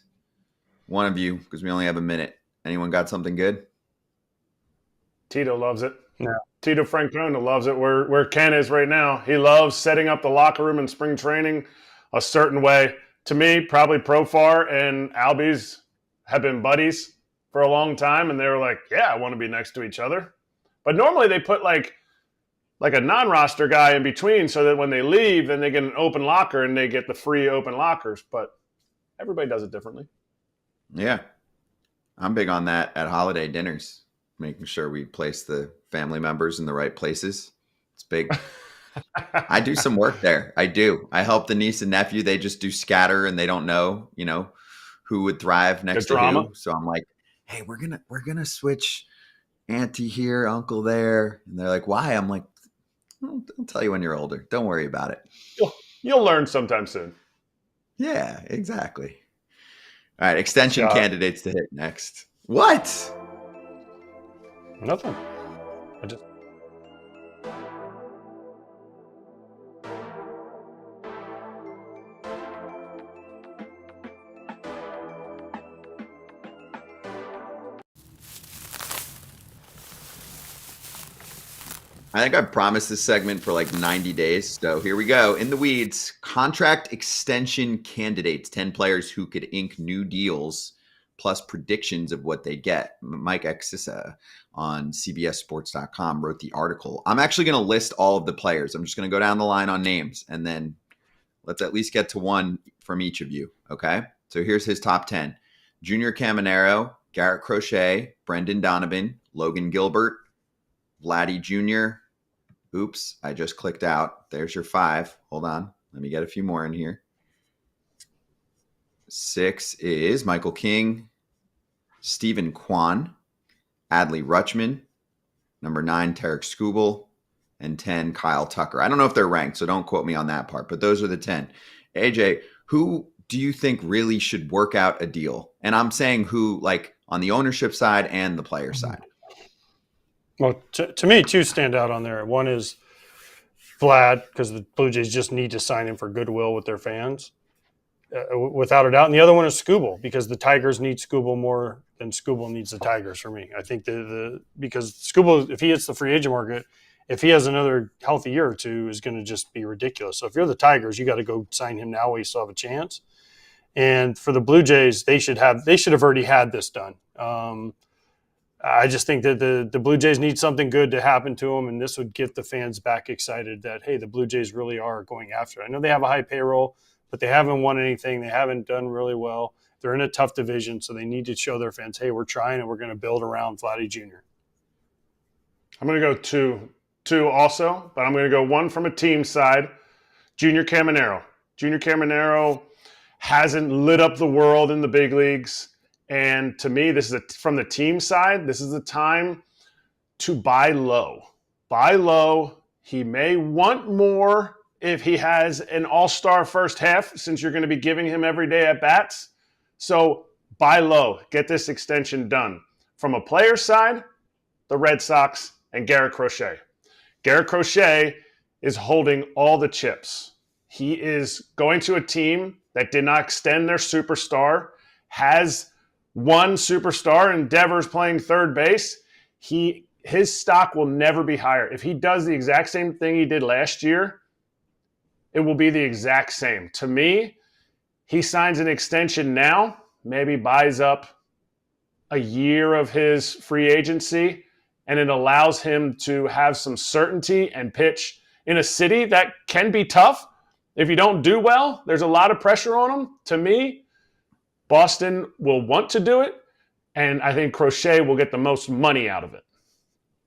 One of you, because we only have a minute. Anyone got something good? Tito loves it. Yeah. Tito Francona loves it where Ken is right now. He loves setting up the locker room in spring training a certain way. To me, probably Profar and Albies have been buddies for a long time, and they were like, yeah, I want to be next to each other. But normally they put like a non-roster guy in between so that when they leave, then they get an open locker and they get the free open lockers. But everybody does it differently. Yeah. I'm big on that at holiday dinners, making sure we place the family members in the right places. It's big. I do some work there. I do. I help the niece and nephew. They just do scatter and they don't know, who would thrive next to who. So I'm like, hey, we're gonna switch auntie here, uncle there. And they're like, why? I'm like, I'll tell you when you're older. Don't worry about it. You'll learn sometime soon. Yeah, exactly. All right, extension candidates to hit next. What? Nothing. I think I promised this segment for like 90 days. So here we go. In the weeds, contract extension candidates, 10 players who could ink new deals, plus predictions of what they get. Mike Exisa on CBSSports.com wrote the article. I'm actually going to list all of the players. I'm just going to go down the line on names, and then let's at least get to one from each of you. Okay. So here's his top 10. Junior Caminero, Garrett Crochet, Brendan Donovan, Logan Gilbert, Vladdy Jr. Oops, I just clicked out. There's your 5. Hold on. Let me get a few more in here. 6 is Michael King, Stephen Kwan, Adley Rutschman, number 9, Tarek Skubal, and 10, Kyle Tucker. I don't know if they're ranked, so don't quote me on that part, but those are the 10. AJ, who do you think really should work out a deal? And I'm saying who, like on the ownership side and the player side. Well, to me, 2 stand out on there. One is Vlad, because the Blue Jays just need to sign him for goodwill with their fans, without a doubt. And the other one is Skubal, because the Tigers need Skubal more than Skubal needs the Tigers for me. I think because Skubal, if he hits the free agent market, if he has another healthy year or two, is going to just be ridiculous. So if you're the Tigers, you got to go sign him now while you still have a chance. And for the Blue Jays, they should have already had this done. I just think that the Blue Jays need something good to happen to them, and this would get the fans back excited that, hey, the Blue Jays really are going after it. I know they have a high payroll, but they haven't won anything. They haven't done really well. They're in a tough division, so they need to show their fans, hey, we're trying, and we're going to build around Vladdy Jr. I'm going to go two also, but I'm going to go one from a team side, Junior Caminero. Junior Caminero hasn't lit up the world in the big leagues. And to me, this is from the team side, this is the time to buy low. Buy low. He may want more if he has an all-star first half, since you're going to be giving him every day at bats. So buy low. Get this extension done. From a player side, the Red Sox and Garrett Crochet. Garrett Crochet is holding all the chips. He is going to a team that did not extend their superstar, has one superstar, and Devers playing third base. His stock will never be higher. If he does the exact same thing he did last year, it will be the exact same. To me, he signs an extension now, maybe buys up a year of his free agency, and it allows him to have some certainty and pitch in a city that can be tough. If you don't do well, there's a lot of pressure on him. To me, Boston will want to do it, and I think Crochet will get the most money out of it.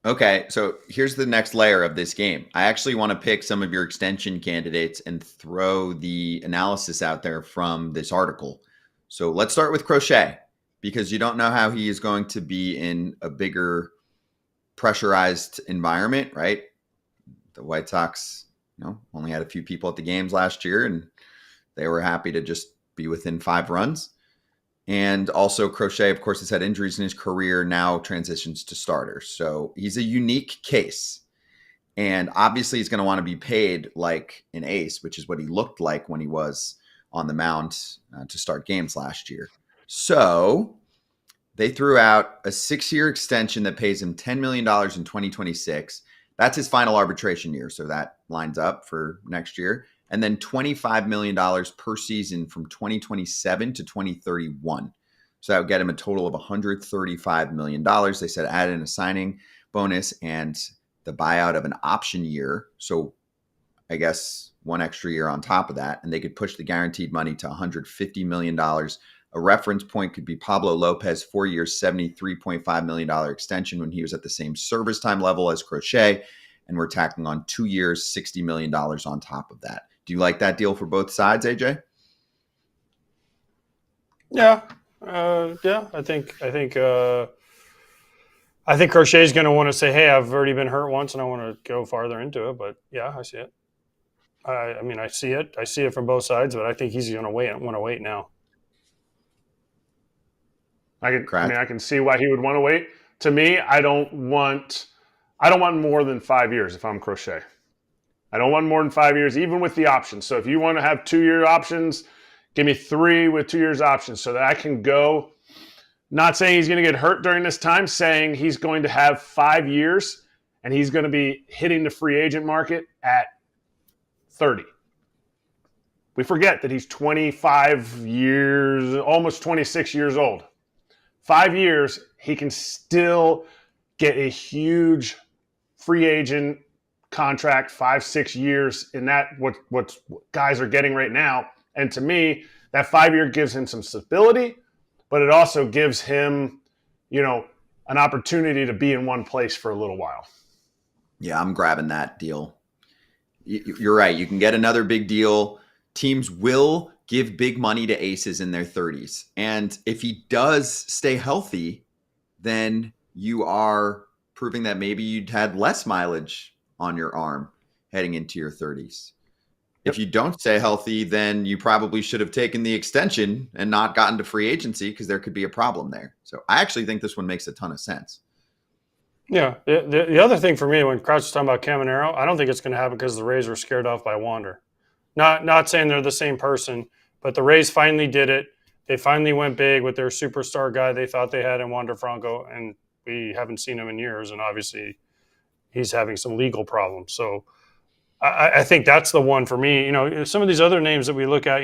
Okay, so here's the next layer of this game. I actually want to pick some of your extension candidates and throw the analysis out there from this article. So let's start with Crochet, because you don't know how he is going to be in a bigger pressurized environment, right? The White Sox, only had a few people at the games last year, and they were happy to just be within 5 runs. And also Crochet, of course, has had injuries in his career, now transitions to starter. So he's a unique case. And obviously he's going to want to be paid like an ace, which is what he looked like when he was on the mound to start games last year. So they threw out a 6-year extension that pays him $10 million in 2026. That's his final arbitration year. So that lines up for next year. And then $25 million per season from 2027 to 2031. So that would get him a total of $135 million. They said add in a signing bonus and the buyout of an option year. So I guess 1 extra year on top of that. And they could push the guaranteed money to $150 million. A reference point could be Pablo Lopez, 4 years, $73.5 million extension when he was at the same service time level as Crochet. And we're tacking on 2 years, $60 million on top of that. Do you like that deal for both sides, AJ? Yeah. I think Crochet is going to want to say, hey, I've already been hurt once and I want to go farther into it. But yeah, I see it. I see it. I see it from both sides, but I think he's going to want to wait now. I can see why he would want to wait. To me, I don't want more than 5 years if I'm Crochet. I don't want more than 5 years, even with the options. So if you want to have 2-year options, give me 3 with 2 years options so that I can go. Not saying he's going to get hurt during this time, saying he's going to have 5 years and he's going to be hitting the free agent market at 30. We forget that he's 25 years, almost 26 years old. 5 years, he can still get a huge free agent contract, 5-6 years in that what guys are getting right now. And to me, that 5-year gives him some stability, but it also gives him, an opportunity to be in one place for a little while. Yeah, I'm grabbing that deal. You're right. You can get another big deal. Teams will give big money to aces in their 30s. And if he does stay healthy, then you are proving that maybe you'd had less mileage on your arm heading into your 30s. If you don't stay healthy, then you probably should have taken the extension and not gotten to free agency because there could be a problem there. So I actually think this one makes a ton of sense. Yeah. The other thing for me, when Kratz was talking about Caminero, I don't think it's going to happen because the Rays were scared off by Wander. Not saying they're the same person, but the Rays finally did it. They finally went big with their superstar guy they thought they had in Wander Franco, and we haven't seen him in years, and obviously he's having some legal problems. So I think that's the one for me. Some of these other names that we look at,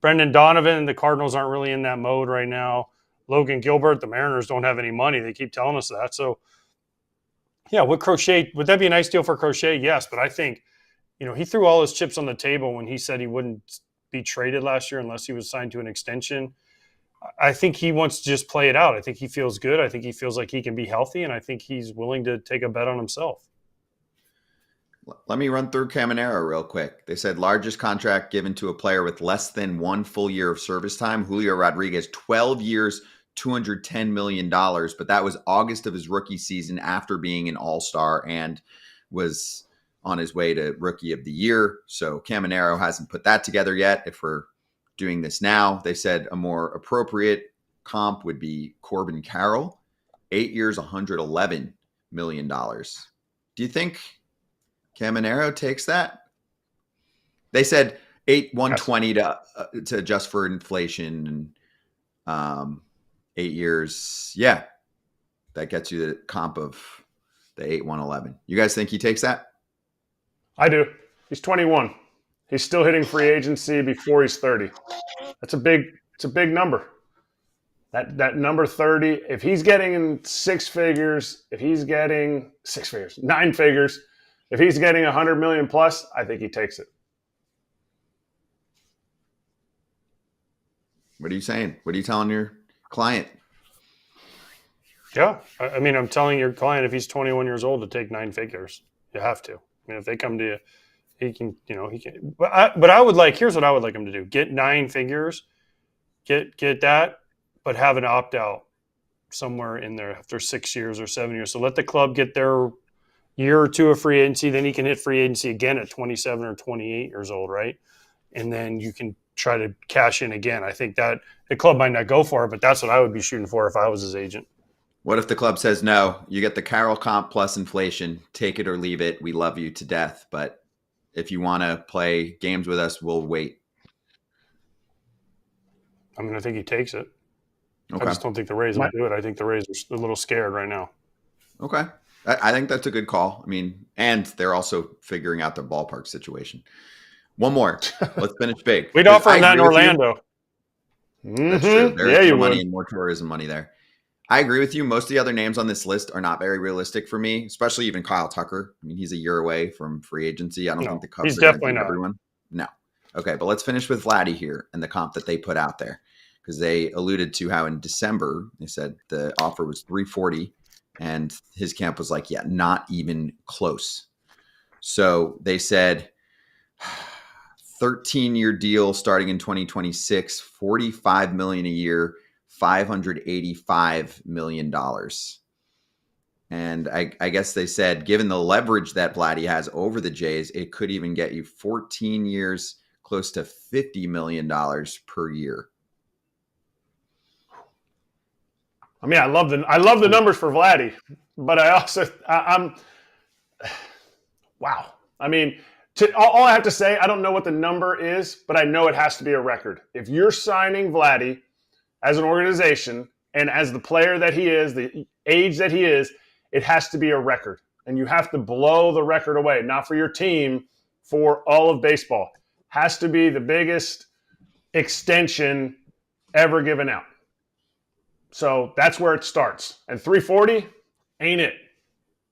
Brendan Donovan, the Cardinals aren't really in that mode right now. Logan Gilbert, the Mariners don't have any money. They keep telling us that. So, yeah, would that be a nice deal for Crochet? Yes, but I think, he threw all his chips on the table when he said he wouldn't be traded last year unless he was signed to an extension. I think he wants to just play it out. I think he feels good. I think he feels like he can be healthy, and I think he's willing to take a bet on himself. Let me run through Caminero real quick. They said largest contract given to a player with less than 1 full year of service time. Julio Rodriguez, 12 years, $210 million. But that was August of his rookie season after being an all-star and was on his way to rookie of the year. So Caminero hasn't put that together yet. If we're doing this now, they said a more appropriate comp would be Corbin Carroll, 8 years, $111 million. Do you think Caminero takes that? They said 120 to adjust for inflation and 8 years. Yeah, that gets you the comp of the 111. You guys think he takes that? I do. He's 21. He's still hitting free agency before he's 30. It's a big number. That number 30. If he's getting in 6 figures, if he's getting 6 figures, 9 figures. If he's getting 100 million plus, I think he takes it. What are you saying? What are you telling your client? Yeah. I mean, I'm telling your client if he's 21 years old to take 9 figures. You have to. I mean, if they come to you, he can. But I would like. Here's what I would like him to do: get 9 figures, get that, but have an opt out somewhere in there after 6 years or 7 years. So let the club get their year or two of free agency. Then he can hit free agency again at 27 or 28 years old, right? And then you can try to cash in again. I think that the club might not go for it, but that's what I would be shooting for if I was his agent. What if the club says, no, you get the Carroll comp plus inflation, take it or leave it. We love you to death. But if you want to play games with us, we'll wait. I mean, I think he takes it. Okay. I just don't think the Rays will do it. I think the Rays are a little scared right now. Okay. I think that's a good call. I mean, and they're also figuring out their ballpark situation. One more. Let's finish big. We'd offer him that in Orlando. That's true. There's more money and more tourism money there. I agree with you. Most of the other names on this list are not very realistic for me, especially even Kyle Tucker. I mean, he's a year away from free agency. I don't think the Cubs he's definitely not. Everyone. No. Okay, but let's finish with Vladdy here and the comp that they put out there, because they alluded to how in December they said the offer was $340, and his camp was like, yeah, not even close. So they said 13-year deal starting in 2026, $45 million a year. $585 million. And I guess they said, given the leverage that Vladdy has over the Jays, it could even get you 14 years, close to $50 million per year. I mean, I love the numbers for Vladdy, but I'm wow. I mean, all I have to say, I don't know what the number is, but I know it has to be a record. If you're signing Vladdy as an organization and as the player that he is, the age that he is, it has to be a record. And you have to blow the record away, not for your team, for all of baseball. Has to be the biggest extension ever given out. So that's where it starts. And 340 ain't it.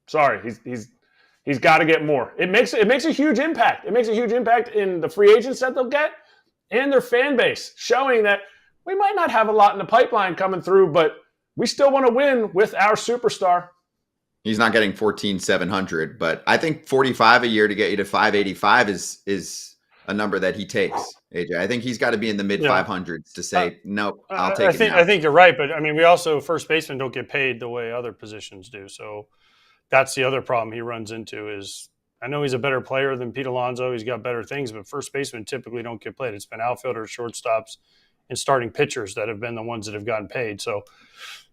Sorry, he's got to get more. It makes a huge impact. It makes a huge impact in the free agents that they'll get and their fan base, showing that we might not have a lot in the pipeline coming through, but we still want to win with our superstar. He's not getting 14,700, but I think 45 a year to get you to 585 is a number that he takes. AJ, I think he's got to be in the mid 500s to say nope. I'll take it. I think you're right, but I mean, we also first basemen don't get paid the way other positions do. So that's the other problem he runs into. Is I know he's a better player than Pete Alonso. He's got better things, but first basemen typically don't get played. It's been outfielders, shortstops, and starting pitchers that have been the ones that have gotten paid. So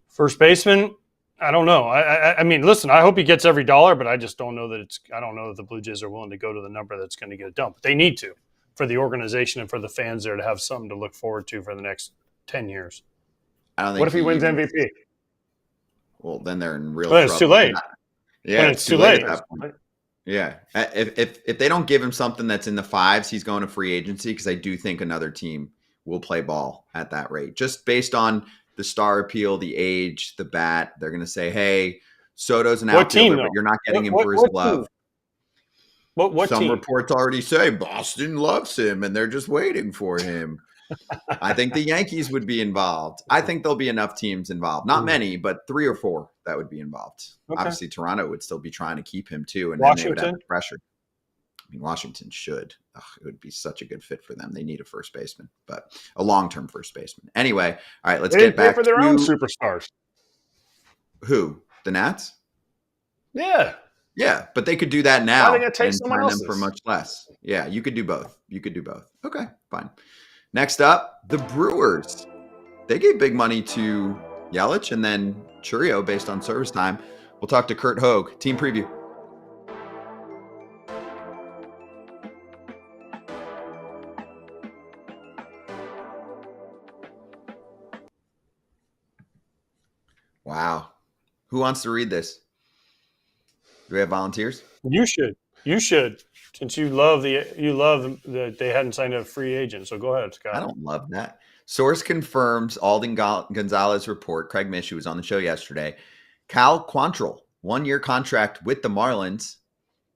first baseman, I don't know. I mean, listen, I hope he gets every dollar, but I just don't know that I don't know that the Blue Jays are willing to go to the number that's going to get it done. But they need to, for the organization and for the fans there to have something to look forward to for the next 10 years. I don't think what if he wins MVP? Well, then they're in real trouble. It's too late. Yeah, it's too late. Yeah. If they don't give him something that's in the fives, he's going to free agency, because I do think another team will play ball at that rate. Just based on the star appeal, the age, the bat, they're going to say, hey, Soto's an outfielder, but you're not getting him for his glove. What Some team? reports already say Boston loves him and they're just waiting for him. I think the Yankees would be involved. I think there'll be enough teams involved. Not many, but 3 or 4 that would be involved. Okay. Obviously, Toronto would still be trying to keep him too, and then they would have the pressure. I mean, Washington should. It would be such a good fit for them. They need a first baseman, but a long-term first baseman. Anyway, all right, let's get back for their own superstars. Who? The Nats? Yeah. Yeah, but they could do that now and sign them for much less. Yeah, you could do both. Okay, fine. Next up, the Brewers. They gave big money to Yelich and then Churio based on service time. We'll talk to Curt Hogg. Team preview. Wow. Who wants to read this? Do we have volunteers? You should. Since you love that they hadn't signed a free agent. So go ahead, Scott. I don't love that. Source confirms Alden Gonzalez report. Craig Mish, who was on the show yesterday. Cal Quantrill, 1-year contract with the Marlins,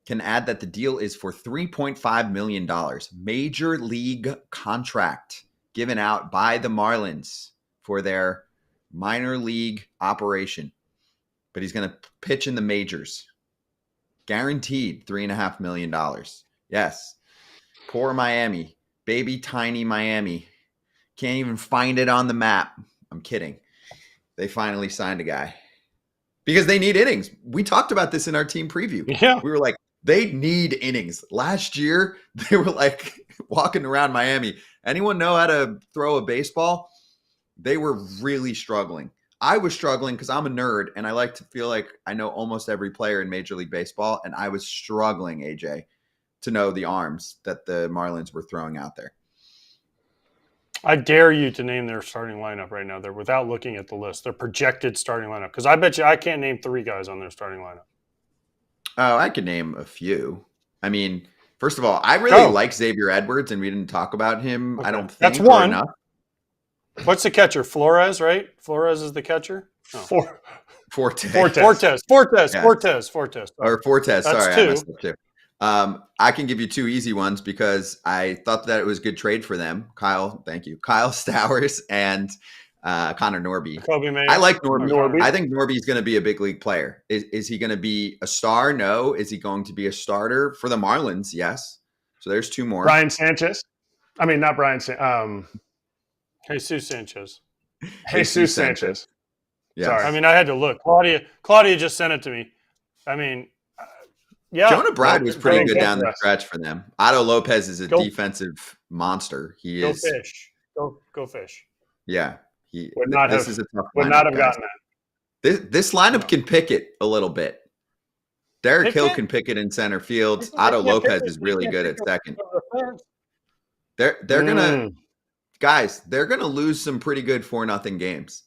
can add that the deal is for $3.5 million. Major league contract given out by the Marlins for their minor league operation. but he's going to pitch in the majors. Guaranteed $3.5 million. Yes. Poor Miami. Baby tiny Miami. Can't even find it on the map. I'm kidding. They finally signed a guy. Because they need innings. We talked about this in our team preview. Yeah. We were like, they need innings. Last year, they were like walking around Miami. Anyone know how to throw a baseball? They were really struggling. I was struggling because I'm a nerd and I like to feel like I know almost every player in Major League Baseball. And I was struggling, AJ, to know the arms that the Marlins were throwing out there. I dare you to name their starting lineup right now. They're without looking at the list. Their projected starting lineup. Because I bet you I can't name 3 guys on their starting lineup. Oh, I could name a few. I mean, first of all, I really like Xavier Edwards, and we didn't talk about him. Okay. I don't think that's one. enough. What's the catcher? Flores, right? Flores is the catcher. Oh. Fortes. Fortes. Yeah. Fortes. Or Fortes. That's sorry, 2. I messed up too. I can give you 2 easy ones because I thought that it was a good trade for them. Kyle, thank you. Kyle Stowers and Connor Norby. I like Norby. I think Norby is going to be a big league player. Is he going to be a star? No. Is he going to be a starter for the Marlins? Yes. So there's 2 more. Brian Sanchez. I mean, not Brian. Jesus Sanchez. Jesus Sanchez. Yes. Sorry. I mean, I had to look. Claudia just sent it to me. I mean, yeah. Jonah Bride was pretty good down the stretch for them. Otto Lopez is a defensive monster. He is. Fish. Go Fish. Yeah. Would not have gotten that. This lineup can pick it a little bit. Derek Hill can pick it in center field. Otto Lopez is really good at second. They're gonna guys, they're gonna lose some pretty good 4-0 games.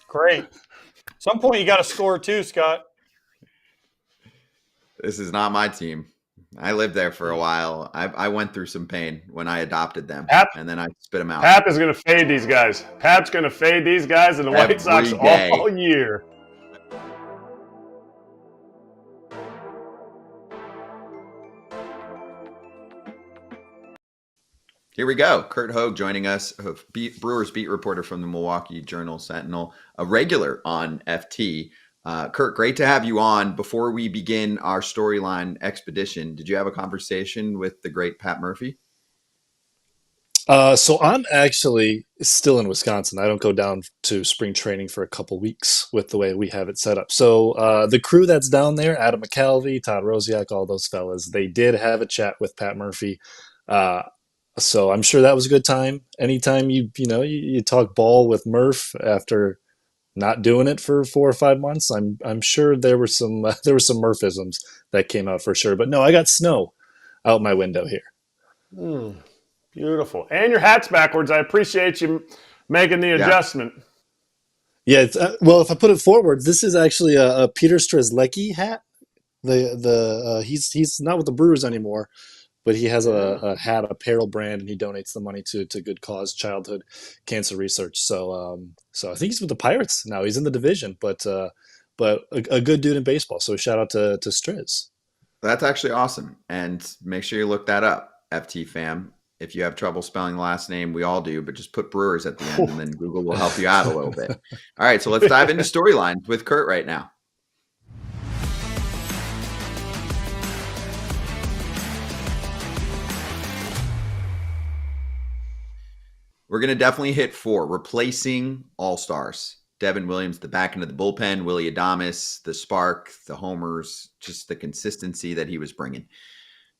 Great. Some point you got to score too, Scott. This is not my team. I lived there for a while. I went through some pain when I adopted them, and then I spit them out. Pap is going to fade these guys. Pap's going to fade these guys and the White Sox all year. Here we go. Curt Hogg joining us, Brewers beat reporter from the Milwaukee Journal-Sentinel, a regular on FT. Curt, great to have you on. Before we begin our storyline expedition, did you have a conversation with the great Pat Murphy? So I'm actually still in Wisconsin. I don't go down to spring training for a couple weeks with the way we have it set up. So the crew that's down there, Adam McCalvey, Todd Rosiak, all those fellas, they did have a chat with Pat Murphy. So I'm sure that was a good time. Anytime you talk ball with Murph after not doing it for 4 or 5 months, I'm sure there were some Murphisms that came out for sure. But no, I got snow out my window here. Beautiful. And your hat's backwards. I appreciate you making the adjustment. Yeah. Well, if I put it forward, this is actually a Peter Strzelecki hat. He's not with the Brewers anymore, but he has a hat apparel brand, and he donates the money to good cause, childhood cancer research. So I think he's with the Pirates now. He's in the division, but a good dude in baseball. So shout out to Striz. That's actually awesome. And make sure you look that up, FT fam. If you have trouble spelling the last name, we all do, but just put Brewers at the end, and then Google will help you out a little bit. All right, so let's dive into storylines with Curt right now. We're going to definitely hit 4, replacing all-stars. Devin Williams, the back end of the bullpen, Willy Adames, the spark, the homers, just the consistency that he was bringing.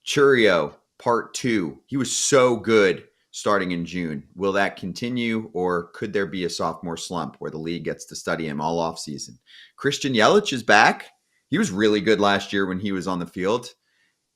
Churio, part 2. He was so good starting in June. Will that continue, or could there be a sophomore slump where the league gets to study him all offseason? Christian Yelich is back. He was really good last year when he was on the field.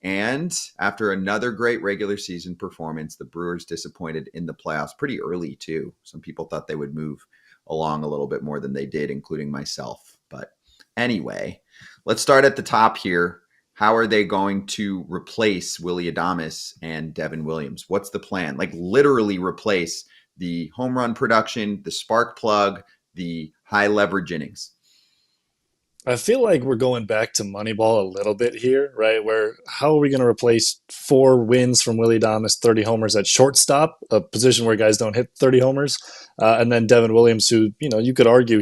And after another great regular season performance, the Brewers disappointed in the playoffs pretty early, too. Some people thought they would move along a little bit more than they did, including myself. But anyway, let's start at the top here. How are they going to replace Willy Adames and Devin Williams? What's the plan? Like literally replace the home run production, the spark plug, the high leverage innings. I feel like we're going back to Moneyball a little bit here, right? Where how are we going to replace 4 wins from Willie Adames, 30 homers at shortstop, a position where guys don't hit 30 homers, and then Devin Williams, who you could argue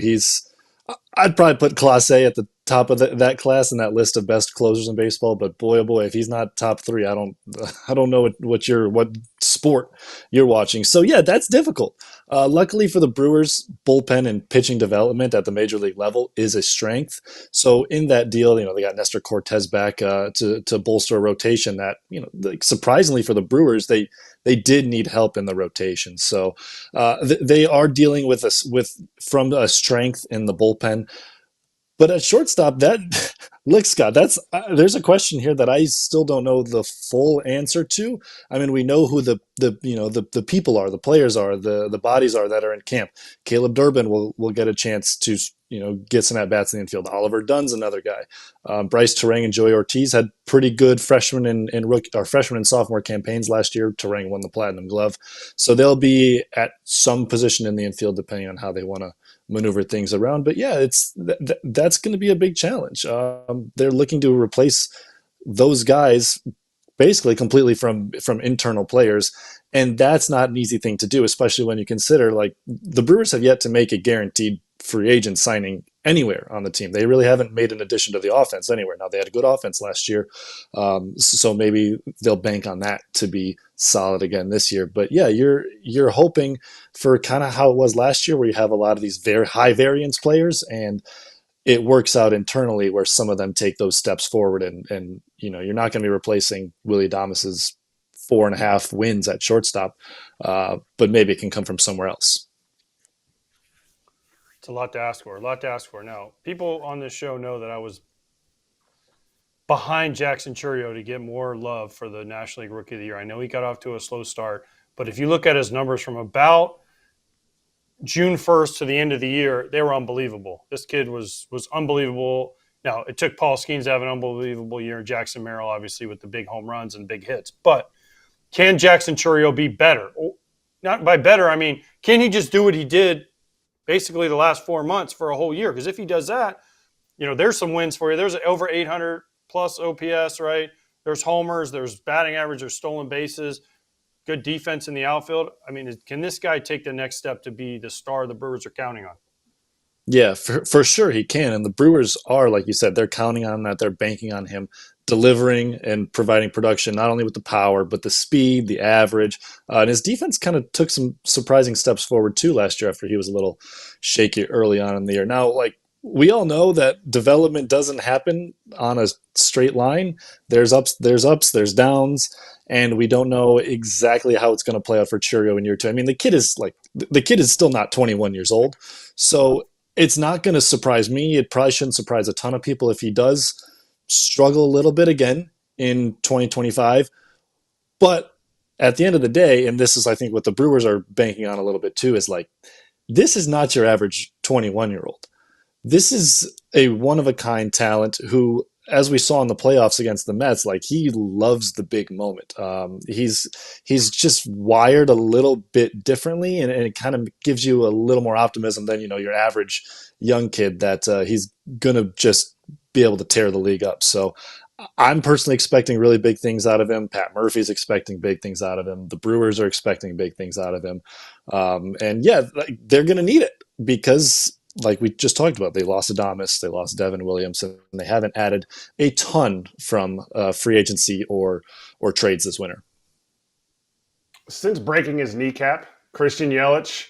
I'd probably put Clase at the top of that class in that list of best closers in baseball. But boy, oh boy, if he's not top 3, I don't know what sport you're watching. So yeah, that's difficult. Luckily for the Brewers, bullpen and pitching development at the major league level is a strength. So in that deal, they got Nestor Cortez back to bolster a rotation that surprisingly for the Brewers, they did need help in the rotation. So they are dealing with from a strength in the bullpen. But at shortstop, look, Scott, there's a question here that I still don't know the full answer to. I mean, we know who the people are, the players are, the bodies are that are in camp. Caleb Durbin will get a chance to get some at bats in the infield. Oliver Dunn's another guy. Bryce Terang and Joey Ortiz had pretty good freshman and sophomore campaigns last year. Terang won the Platinum Glove, so they'll be at some position in the infield depending on how they want to maneuver things around. But yeah, that's going to be a big challenge. They're looking to replace those guys basically completely from internal players, and that's not an easy thing to do, especially when you consider like the Brewers have yet to make a guaranteed free agent signing anywhere on the team. They really haven't made an addition to the offense anywhere. Now they had a good offense last year, so maybe they'll bank on that to be solid again this year. But yeah, you're hoping for kind of how it was last year, where you have a lot of these very high variance players, and it works out internally where some of them take those steps forward, and you're not going to be replacing Willie Adames' 4.5 wins at shortstop, but maybe it can come from somewhere else. It's a lot to ask for. Now, people on this show know that I was behind Jackson Chourio to get more love for the National League Rookie of the Year. I know he got off to a slow start, but if you look at his numbers from about June 1st to the end of the year, they were unbelievable. This kid was unbelievable. Now, it took Paul Skeens to have an unbelievable year, and Jackson Merrill, obviously, with the big home runs and big hits. But can Jackson Chourio be better? Not by better, I mean, can he just do what he did basically the last 4 months for a whole year? Because if he does that, there's some wins for you. There's over 800 plus OPS, right? There's homers, there's batting average, there's stolen bases, good defense in the outfield. I mean, can this guy take the next step to be the star the Brewers are counting on? Yeah, for sure he can. And the Brewers are, like you said, they're counting on that. They're banking on him delivering and providing production, not only with the power, but the speed, the average. And his defense kind of took some surprising steps forward too last year after he was a little shaky early on in the year. Now, like we all know that development doesn't happen on a straight line. There's ups, there's downs, and we don't know exactly how it's going to play out for Chourio in year 2. I mean, the kid is still not 21 years old, so it's not going to surprise me. It probably shouldn't surprise a ton of people if he does struggle a little bit again in 2025. But at the end of the day, and this is, I think, what the Brewers are banking on a little bit too, is like, this is not your average 21-year-old. This is a one-of-a-kind talent who, as we saw in the playoffs against the Mets, like he loves the big moment. He's just wired a little bit differently, and it kind of gives you a little more optimism than your average young kid that he's gonna just be able to tear the league up. So I'm personally expecting really big things out of him. Pat Murphy's expecting big things out of him. The Brewers are expecting big things out of him. And yeah, they're gonna need it because, like we just talked about, they lost Adames, they lost Devin Williams, and they haven't added a ton from free agency or trades this winter. Since breaking his kneecap, Christian Yelich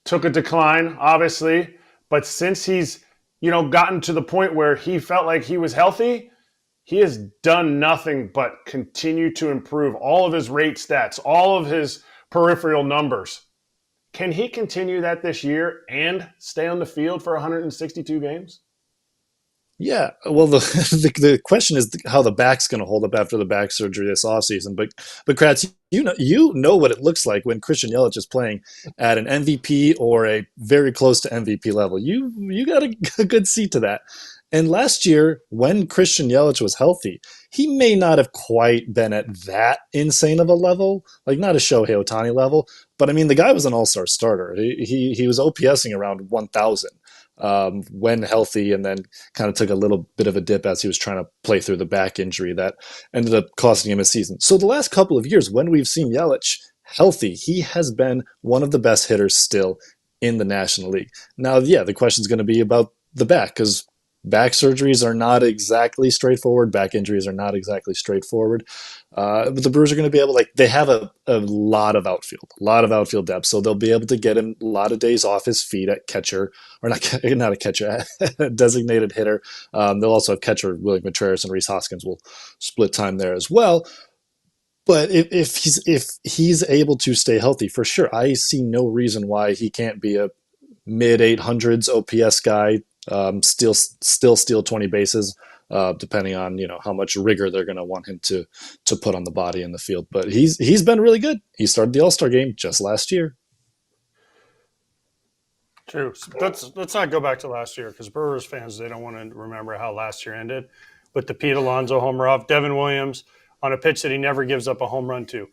took a decline, obviously, but since he's gotten to the point where he felt like he was healthy, he has done nothing but continue to improve all of his rate stats, all of his peripheral numbers. Can he continue that this year and stay on the field for 162 games? Yeah, well, the question is how the back's going to hold up after the back surgery this offseason. But Kratz, you know what it looks like when Christian Yelich is playing at an MVP or a very close to MVP level. You got a good seat to that. And last year, when Christian Yelich was healthy, he may not have quite been at that insane of a level, like not a Shohei Ohtani level. But I mean, the guy was an all-star starter. He was OPSing around 1,000. when healthy, and then kind of took a little bit of a dip as he was trying to play through the back injury that ended up costing him a season. So the last couple of years, when we've seen Yelich healthy, he has been one of the best hitters still in the National League. Now, yeah, the question is going to be about the back, because back surgeries are not exactly straightforward. Back injuries are not exactly straightforward. But the Brewers are going to be able, they have a lot of outfield depth, so they'll be able to get him a lot of days off his feet at catcher, or not a catcher, designated hitter. They'll also have catcher William Contreras, and Rhys Hoskins will split time there as well. But if he's able to stay healthy, for sure, I see no reason why he can't be a mid 800s OPS guy, still steal 20 bases, depending on how much rigor they're going to want him to put on the body in the field. But he's been really good. He started the All-Star game just last year. True. Let's not go back to last year, because Brewers fans, they don't want to remember how last year ended with the Pete Alonso homer off Devin Williams on a pitch that he never gives up a home run to.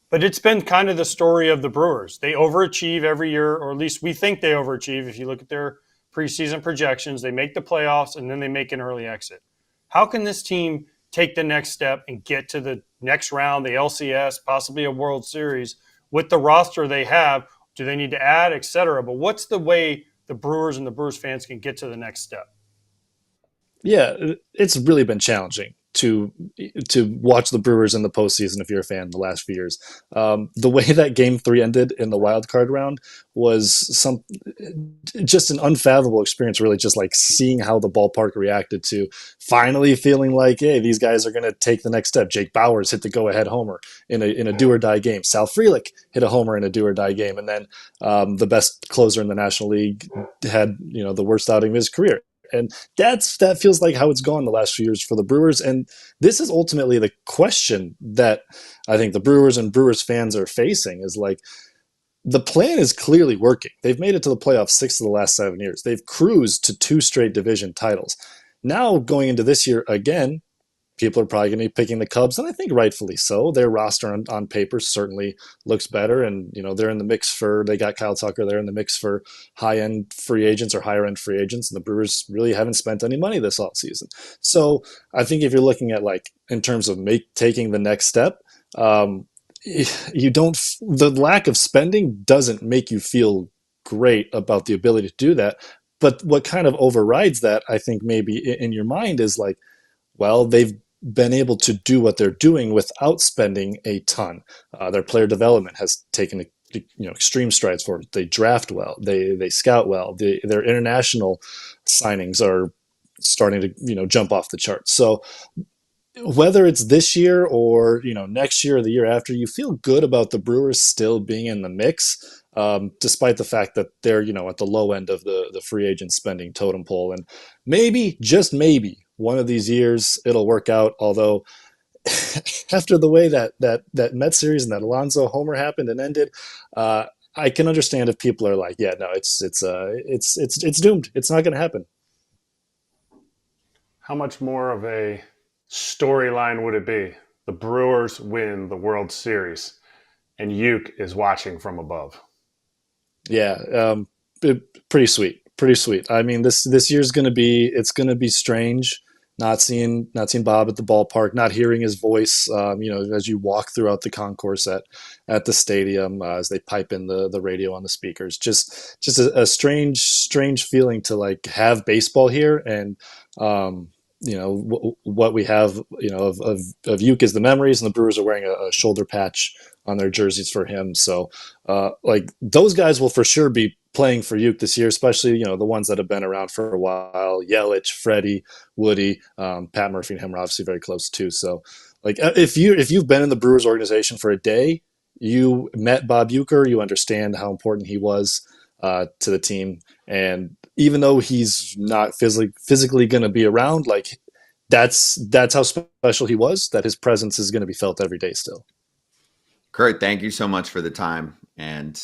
But it's been kind of the story of the Brewers. They overachieve every year, or at least we think they overachieve. If you look at their preseason projections, they make the playoffs and then they make an early exit. How can this team take the next step and get to the next round, the LCS, possibly a World Series, with the roster they have? Do they need to add, et cetera? But what's the way the Brewers and the Brewers fans can get to the next step? Yeah, it's really been challenging to watch the Brewers in the postseason if you're a fan the last few years. The way that Game 3 ended in the wild card round was just an unfathomable experience, really, just like seeing how the ballpark reacted to finally feeling like, hey, these guys are going to take the next step. Jake Bauers hit the go-ahead homer in a do-or-die game. Sal Frelick hit a homer in a do-or-die game. And then the best closer in the National League had the worst outing of his career. And that feels like how it's gone the last few years for the Brewers. And this is ultimately the question that I think the Brewers and Brewers fans are facing, is like, the plan is clearly working. They've made it to the playoffs 6 of the last 7 years. They've cruised to 2 straight division titles. Now going into this year again, people are probably going to be picking the Cubs, and I think rightfully so. Their roster on paper certainly looks better, and they're in the mix they got Kyle Tucker, they're in the mix for high-end free agents or higher-end free agents, and the Brewers really haven't spent any money this offseason. So I think if you're looking at, in terms of taking the next step, the lack of spending doesn't make you feel great about the ability to do that. But what kind of overrides that, I think, maybe in your mind is they've been able to do what they're doing without spending a ton. Their player development has taken extreme strides forward. They draft well. They scout well. Their international signings are starting to jump off the charts. So whether it's this year or next year or the year after, you feel good about the Brewers still being in the mix, despite the fact that they're at the low end of the free agent spending totem pole. And maybe, just maybe, one of these years it'll work out. Although after the way that Mets series and that Alonso homer happened and ended, I can understand if people are like, yeah, no, it's doomed. It's not going to happen. How much more of a storyline would it be? The Brewers win the World Series and Uke is watching from above. Yeah, pretty sweet. Pretty sweet. I mean, this year's going to be strange. Not seeing Bob at the ballpark, not hearing his voice, as you walk throughout the concourse at the stadium, as they pipe in the radio on the speakers. Just a strange feeling to have baseball here. And, what we have, of Uke is the memories, and the Brewers are wearing a shoulder patch on their jerseys for him. So, those guys will for sure be playing for Uke this year, especially, the ones that have been around for a while: Yelich, Freddie, Woody, Pat Murphy, and him are obviously very close too. So, if you've been in the Brewers organization for a day, you met Bob Uecker, you understand how important he was to the team. And even though he's not physically going to be around, that's how special he was, that his presence is going to be felt every day still. Curt, thank you so much for the time. And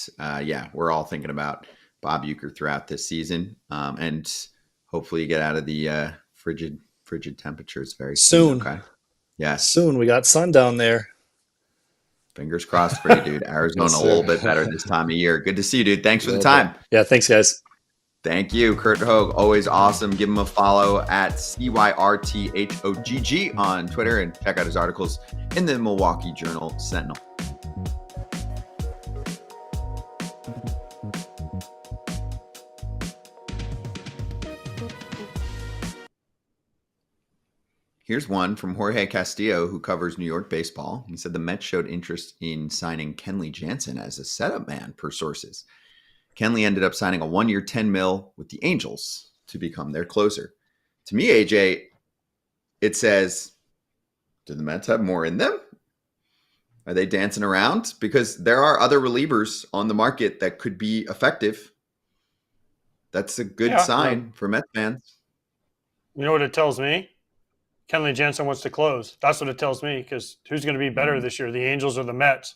we're all thinking about Bob Uecker throughout this season. And hopefully you get out of the frigid temperatures very soon. Okay. Yeah. Soon. We got sun down there. Fingers crossed for you, dude. Arizona a little bit better this time of year. Good to see you, dude. Thanks for the time. Yeah, thanks, guys. Thank you, Curt Hogg. Always awesome. Give him a follow at CYRTHOGG on Twitter and check out his articles in the Milwaukee Journal Sentinel. Here's one from Jorge Castillo, who covers New York baseball. He said the Mets showed interest in signing Kenley Jansen as a setup man, per sources. Kenley ended up signing a 1-year $10 million with the Angels to become their closer. To me, AJ, it says, do the Mets have more in them? Are they dancing around? Because there are other relievers on the market that could be effective. That's a good sign for Mets fans. You know what it tells me? Kenley Jansen wants to close. That's what it tells me, because who's going to be better this year, the Angels or the Mets?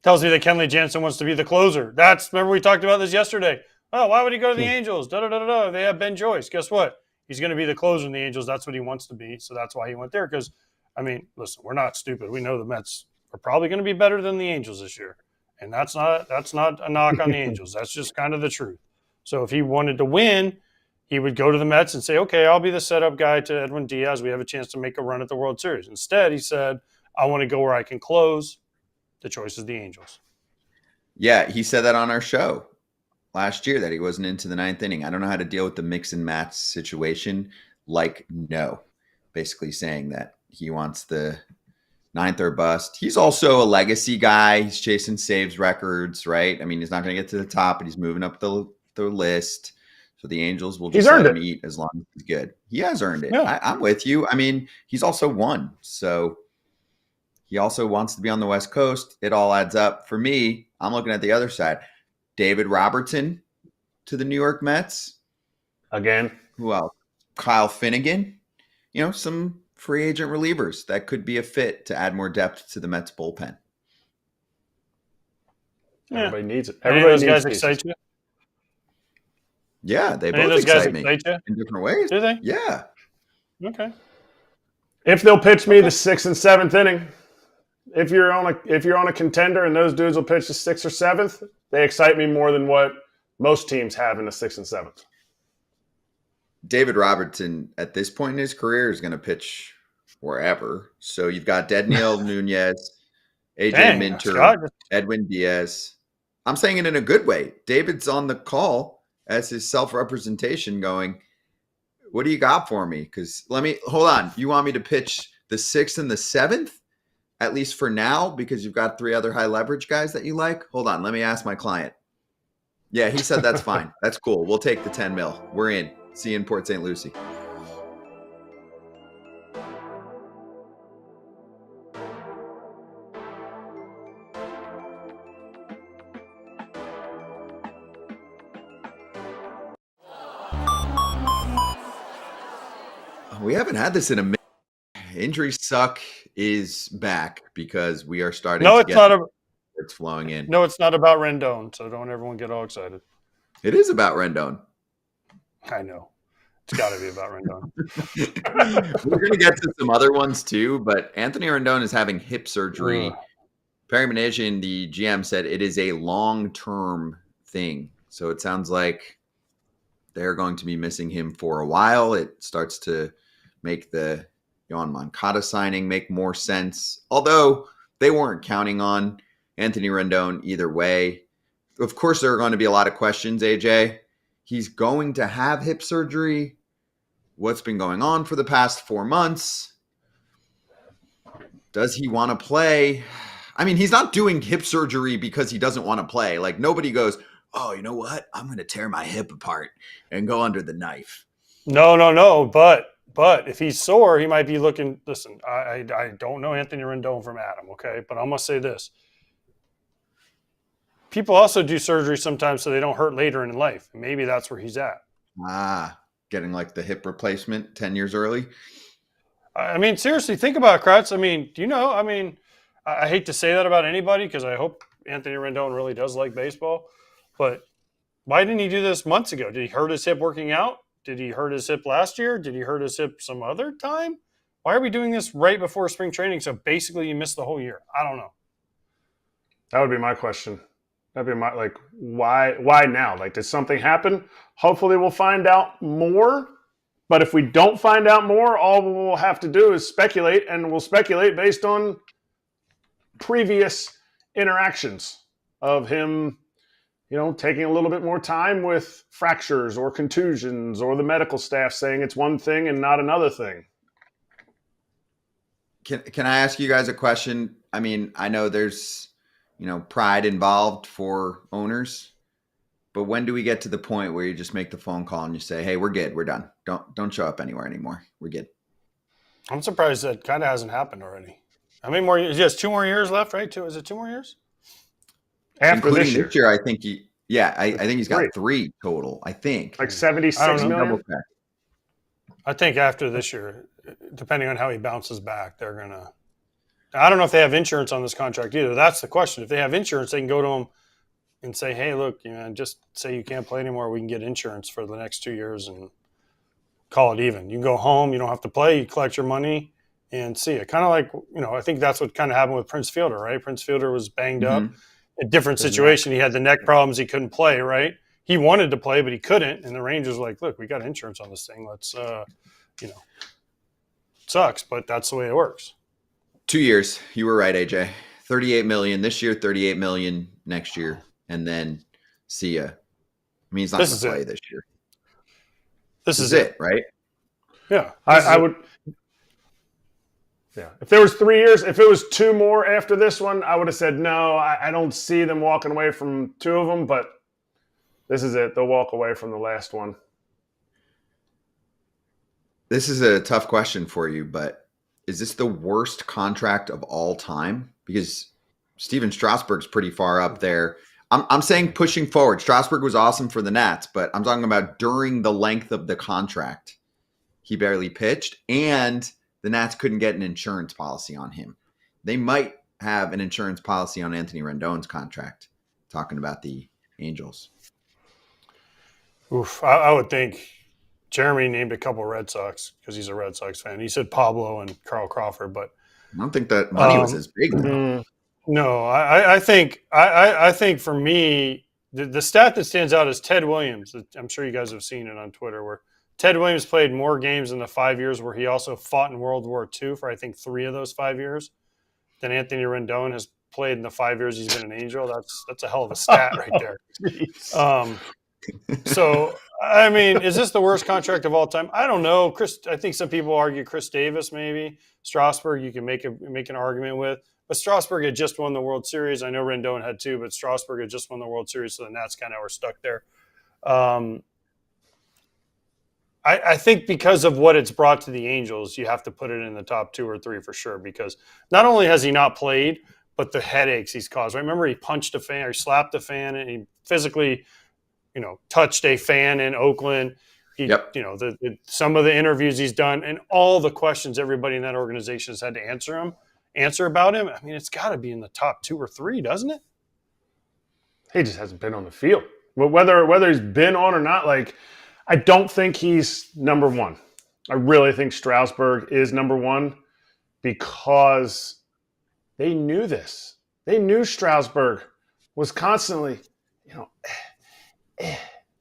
Tells me that Kenley Jansen wants to be the closer. Remember we talked about this yesterday. Oh, why would he go to the Angels? They have Ben Joyce. Guess what? He's going to be the closer in the Angels. That's what he wants to be. So that's why he went there. Because, I mean, listen, we're not stupid. We know the Mets are probably going to be better than the Angels this year. And that's not a knock on the Angels. That's just kind of the truth. So if he wanted to win, he would go to the Mets and say, okay, I'll be the setup guy to Edwin Diaz. We have a chance to make a run at the World Series. Instead, he said, I want to go where I can close. The choice is the Angels. Yeah, he said that on our show last year, that he wasn't into the 9th inning. I don't know how to deal with the mix and match situation. Basically saying that he wants the 9th or bust. He's also a legacy guy. He's chasing saves records, right? I mean, he's not going to get to the top, but he's moving up the list. So the Angels will just let him eat as long as he's good. He has earned it. Yeah. I'm with you. I mean, he's also won. So he also wants to be on the West Coast. It all adds up. For me, I'm looking at the other side. David Robertson to the New York Mets. Again. Who else? Kyle Finnegan. Some free agent relievers that could be a fit to add more depth to the Mets bullpen. Yeah. Everybody needs it. Everybody those guys excite you? Yeah, they both excite me in different ways. Do they? Yeah. Okay. If they'll pitch me the 6th and 7th inning, if you're on a contender and those dudes will pitch the 6th or 7th, they excite me more than what most teams have in the 6th and 7th. David Robertson at this point in his career is going to pitch wherever. So you've got Dedniel Nunez, AJ Minter, Scott. Edwin Diaz. I'm saying it in a good way. David's on the call as his self-representation going, what do you got for me? Because hold on. You want me to pitch the 6th and the 7th, at least for now, because you've got 3 other high leverage guys that you like? Hold on. Let me ask my client. Yeah, he said that's fine. That's cool. We'll take the 10 mil. We're in. See you in Port St. Lucie. We haven't had this in a minute. Injury suck is back because we are starting to get it's flowing in. No, it's not about Rendon, so don't everyone get all excited. It is about Rendon. I know. It's got to be about Rendon. We're going to get to some other ones too, but Anthony Rendon is having hip surgery. Perry Managian, the GM, said it is a long-term thing. So it sounds like they're going to be missing him for a while. It starts to make the Yohan Moncada signing make more sense, although they weren't counting on Anthony Rendon either way. Of course, there are going to be a lot of questions, AJ. He's going to have hip surgery. What's been going on for the past 4 months? Does he want to play? I mean, he's not doing hip surgery because he doesn't want to play. Like, nobody goes, oh, you know what? I'm going to tear my hip apart and go under the knife. No. But if he's sore, he might be looking. Listen, I don't know Anthony Rendon from Adam, okay? But I'm going to say this. People also do surgery sometimes so they don't hurt later in life. Maybe that's where he's at. Getting like the hip replacement 10 years early. I mean, seriously, think about it, Kratz. I mean, do you know? I mean, I hate to say that about anybody because I hope Anthony Rendon really does like baseball. But why didn't he do this months ago? Did he hurt his hip working out? Did he hurt his hip last year? Did he hurt his hip some other time? Why are we doing this right before spring training? So basically you missed the whole year. I don't know. That would be my question. That'd be my, like, why now? Like, did something happen? Hopefully we'll find out more. But if we don't find out more, all we'll have to do is speculate, and we'll speculate based on previous interactions of him, taking a little bit more time with fractures or contusions, or the medical staff saying it's one thing and not another thing. Can I ask you guys a question? I mean, I know there's, pride involved for owners, but when do we get to the point where you just make the phone call and you say, "Hey, we're good. We're done. Don't show up anywhere anymore. We're good." I'm surprised that kind of hasn't happened already. How many more years? Yes, 2 more years left, right? Is it 2 more years? After Including this year, I think I think he's got 3 total. I think like 76 million. I think after this year, depending on how he bounces back, they're gonna. I don't know if they have insurance on this contract either. That's the question. If they have insurance, they can go to him and say, "Hey, look, just say you can't play anymore. We can get insurance for the next 2 years and call it even. You can go home. You don't have to play. You collect your money and see it." Kind of like, I think that's what kind of happened with Prince Fielder, right? Prince Fielder was banged up. A different situation. He had the neck problems. He couldn't play, right? He wanted to play, but he couldn't. And the Rangers were like, "Look, we got insurance on this thing. Let's, it sucks, but that's the way it works." 2 years. You were right, AJ. 38 million this year, 38 million next year, and then see ya. I mean, he's not going to play this year. This is it, right? Yeah. I would. Yeah. If there was 3 years, if it was 2 more after this one, I would have said no. I don't see them walking away from 2 of them, but this is it. They'll walk away from the last one. This is a tough question for you, but is this the worst contract of all time? Because Steven Strasburg's pretty far up there. I'm saying pushing forward. Strasburg was awesome for the Nats, but I'm talking about during the length of the contract. He barely pitched, and the Nats couldn't get an insurance policy on him. They might have an insurance policy on Anthony Rendon's contract, talking about the Angels. Oof, I would think Jeremy named a couple Red Sox because he's a Red Sox fan. He said Pablo and Carl Crawford, but I don't think that money was as big. No, I think for me, the stat that stands out is Ted Williams. I'm sure you guys have seen it on Twitter, where Ted Williams played more games in the 5 years where he also fought in World War II for, I think, 3 of those 5 years than Anthony Rendon has played in the 5 years he's been an Angel. That's a hell of a stat right there. So, I mean, is this the worst contract of all time? I don't know. I think some people argue Chris Davis, maybe. Strasburg, you can make an argument with. But Strasburg had just won the World Series. I know Rendon had 2, but Strasburg had just won the World Series, so the Nats kind of were stuck there. I think because of what it's brought to the Angels, you have to put it in the top 2 or 3 for sure, because not only has he not played, but the headaches he's caused. Right? Remember, he punched a fan or slapped a fan, and he physically, touched a fan in Oakland. Some of the interviews he's done and all the questions everybody in that organization has had to answer about him. I mean, it's got to be in the top 2 or 3, doesn't it? He just hasn't been on the field. But whether he's been on or not, I don't think he's number 1. I really think Strasburg is number 1 because they knew this. They knew Strasburg was constantly,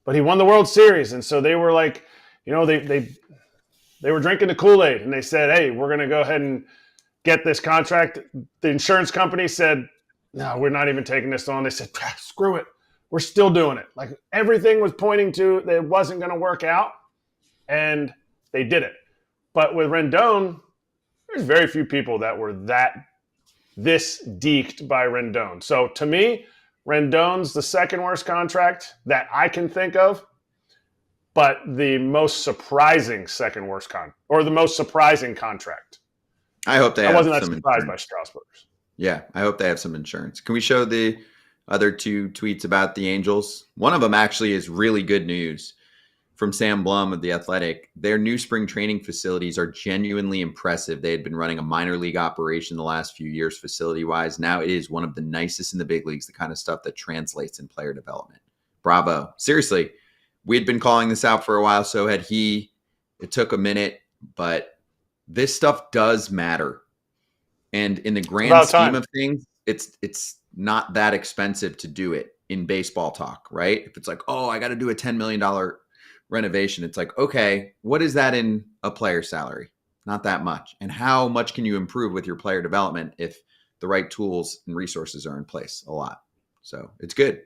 but he won the World Series. And so they were like, they were drinking the Kool-Aid, and they said, "Hey, we're going to go ahead and get this contract." The insurance company said, "No, we're not even taking this on." They said, "Screw it. We're still doing it." Like, everything was pointing to that it wasn't going to work out, and they did it. But with Rendon, there's very few people that were this deked by Rendon. So to me, Rendon's the second worst contract that I can think of, but the most surprising second worst or the most surprising contract. I hope they I have wasn't that some surprised insurance. by Strasburg's. Yeah, I hope they have some insurance. Can we show the other 2 tweets about the Angels? One of them actually is really good news from Sam Blum of The Athletic. Their new spring training facilities are genuinely impressive. They had been running a minor league operation the last few years facility-wise. Now it is one of the nicest in the big leagues, the kind of stuff that translates in player development. Bravo. Seriously, we'd been calling this out for a while, so had he. It took a minute, but this stuff does matter. And in the grand scheme of things, it's not that expensive to do it. in baseball talk, right? If it's like, oh, I got to do a $10 million renovation, it's like, okay, what is that in a player salary? Not that much. And how much can you improve with your player development if the right tools and resources are in place? A lot. So it's good.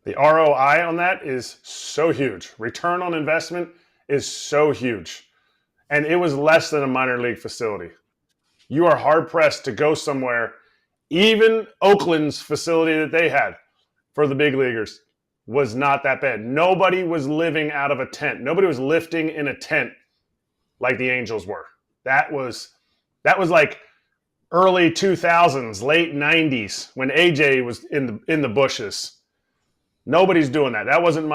The ROI on that is so huge. Return on investment is so huge. And it was less than a minor league facility. You are hard pressed to go somewhere. Even Oakland's facility that they had for the big leaguers was not that bad. Nobody was living out of a tent. Nobody was lifting in a tent like the Angels were. That was like early 2000s, late 90s when AJ was in the bushes. Nobody's doing that. That wasn't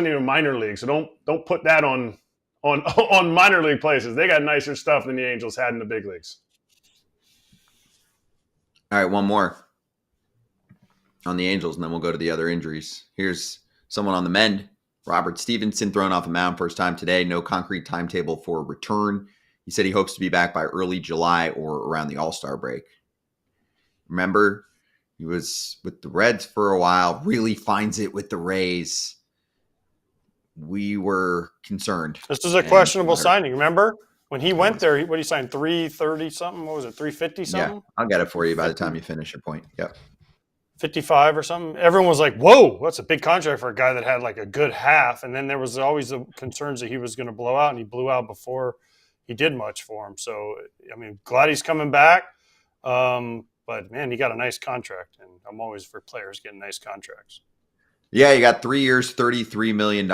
even minor league. So don't put that on minor league places. They got nicer stuff than the Angels had in the big leagues. All right, one more on the Angels, and then we'll go to the other injuries. Here's someone on the mend. Robert Stevenson thrown off the mound first time today. No concrete timetable for return. He said he hopes to be back by early July or around the All-Star break. Remember, he was with the Reds for a while, really finds it with the Rays. We were concerned. This is a questionable signing. Remember when he went there, what did he sign? 330 something? What was it? 350 something? Yeah, I'll get it for you by the time you finish your point. Yep. 55 or something. Everyone was like, whoa, that's a big contract for a guy that had like a good half. And then there was always the concerns that he was going to blow out, and he blew out before he did much for him. So, I mean, glad he's coming back. But, man, he got a nice contract, and I'm always for players getting nice contracts. Yeah, he got 3 years, $33 million.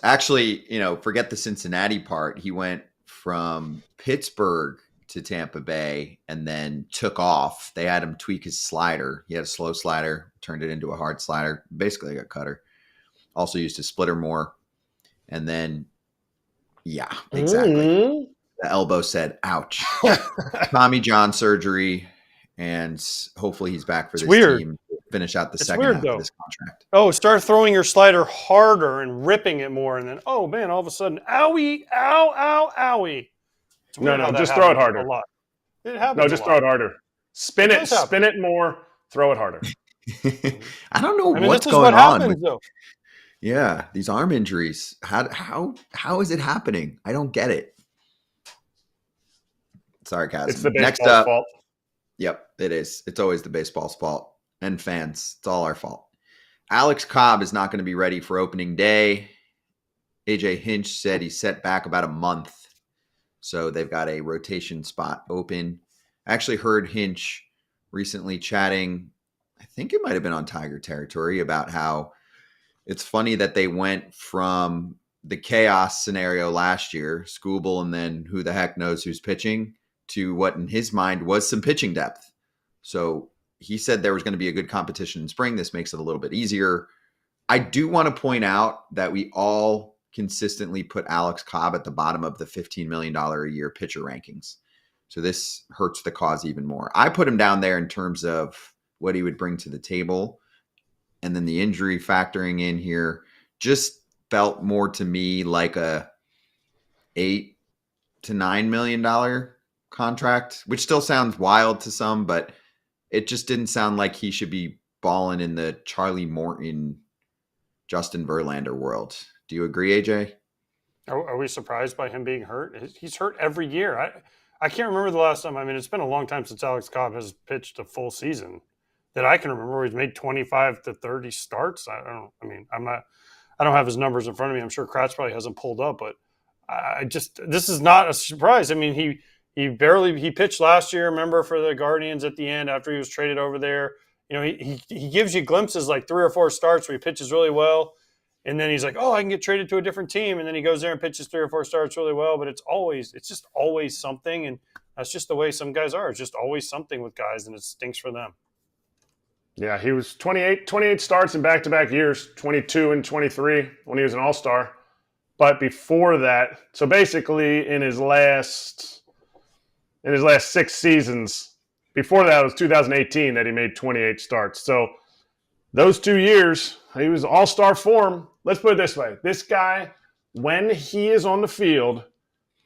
Actually, forget the Cincinnati part. He went from Pittsburgh to Tampa Bay and then took off. They had him tweak his slider. He had a slow slider, turned it into a hard slider, basically like a cutter. Also used his splitter more. And then, yeah, exactly. Mm-hmm. The elbow said, ouch. Tommy John surgery, and hopefully he's back for this team to finish out the second half of this contract. Oh, start throwing your slider harder and ripping it more, and then, oh, man, all of a sudden, owie, ow, ow, owie. No, just throw it harder. A lot. It happens. No, just throw it harder. Spin it more, throw it harder. I don't know what's going on. Yeah, these arm injuries. How is it happening? I don't get it. Sarcasm. It's the baseball's fault. Yep, it is. It's always the baseball's fault. And fans, it's all our fault. Alex Cobb is not going to be ready for opening day. AJ Hinch said he's set back about a month. So they've got a rotation spot open. I actually heard Hinch recently chatting, I think it might have been on Tiger territory, about how it's funny that they went from the chaos scenario last year, Skubal, and then who the heck knows who's pitching, to what in his mind was some pitching depth. So he said there was going to be a good competition in spring. This makes it a little bit easier. I do want to point out that we all consistently put Alex Cobb at the bottom of the $15 million a year pitcher rankings. So this hurts the cause even more. I put him down there in terms of what he would bring to the table. And then the injury factoring in here just felt more to me like a $8 to $9 million contract, which still sounds wild to some, but it just didn't sound like he should be balling in the Charlie Morton, Justin Verlander world. Do you agree, AJ? Are we surprised by him being hurt? He's hurt every year. I can't remember the last time. I mean, it's been a long time since Alex Cobb has pitched a full season that I can remember. He's made 25 to 30 starts. I don't have his numbers in front of me. I'm sure Kratz probably hasn't pulled up, but this is not a surprise. I mean, he pitched last year, remember, for the Guardians at the end after he was traded over there. He gives you glimpses like 3 or 4 starts where he pitches really well. And then he's like, oh, I can get traded to a different team. And then he goes there and pitches 3 or 4 starts really well. But it's just always something. And that's just the way some guys are. It's just always something with guys, and it stinks for them. Yeah, he was 28 starts in back-to-back years, 22 and 23 when he was an all-star. But before that, so basically in his last 6 seasons, before that it was 2018 that he made 28 starts. So those 2 years, he was all-star form. Let's put it this way. This guy, when he is on the field,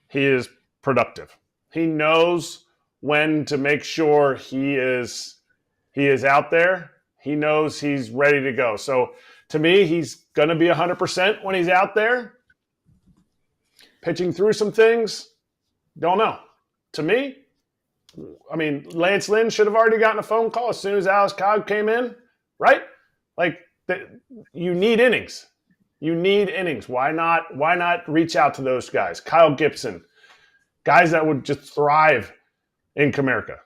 he is productive. He knows when to make sure he is out there. He knows he's ready to go. So to me, he's going to be 100% when he's out there. Pitching through some things, don't know. To me, I mean, Lance Lynn should have already gotten a phone call as soon as Alex Cobb came in, right? Like, you need innings. You need innings. Why not reach out to those guys? Kyle Gibson, guys that would just thrive in Comerica.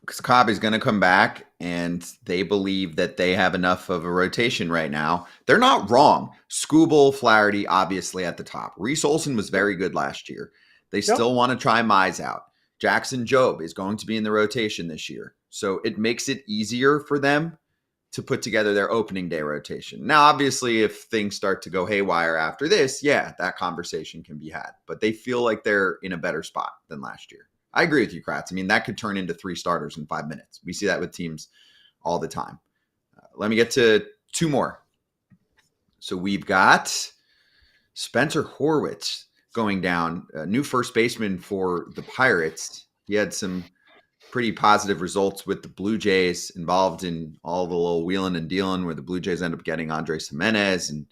Because Cobb is going to come back, and they believe that they have enough of a rotation right now. They're not wrong. Skubal, Flaherty, obviously at the top. Reese Olson was very good last year. They still want to try Mize out. Jackson Jobe is going to be in the rotation this year. So it makes it easier for them to put together their opening day rotation. Now, obviously, if things start to go haywire after this, yeah, that conversation can be had. But they feel like they're in a better spot than last year. I agree with you, Kratz. I mean, that could turn into 3 starters in 5 minutes. We see that with teams all the time. Let me get to 2 more. So we've got Spencer Horwitz going down, a new first baseman for the Pirates. He had some pretty positive results with the Blue Jays, involved in all the little wheeling and dealing where the Blue Jays end up getting Andres Jimenez. And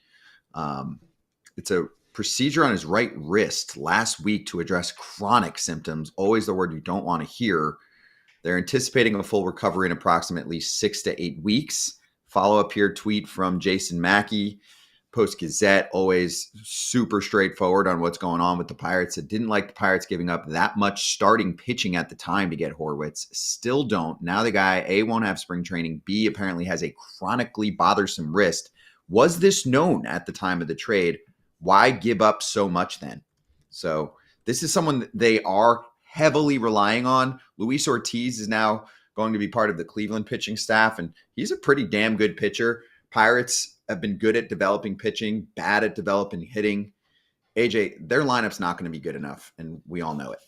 it's a procedure on his right wrist last week to address chronic symptoms, always the word you don't want to hear. They're anticipating a full recovery in approximately 6 to 8 weeks. Follow-up here tweet from Jason Mackey, Post-Gazette, always super straightforward on what's going on with the Pirates. It didn't like the Pirates giving up that much starting pitching at the time to get Horwitz. Still don't. Now the guy, A, won't have spring training, B, apparently has a chronically bothersome wrist. Was this known at the time of the trade? Why give up so much then? So this is someone that they are heavily relying on. Luis Ortiz is now going to be part of the Cleveland pitching staff, and he's a pretty damn good pitcher. Pirates have been good at developing pitching, bad at developing hitting. AJ, their lineup's not going to be good enough, and we all know it.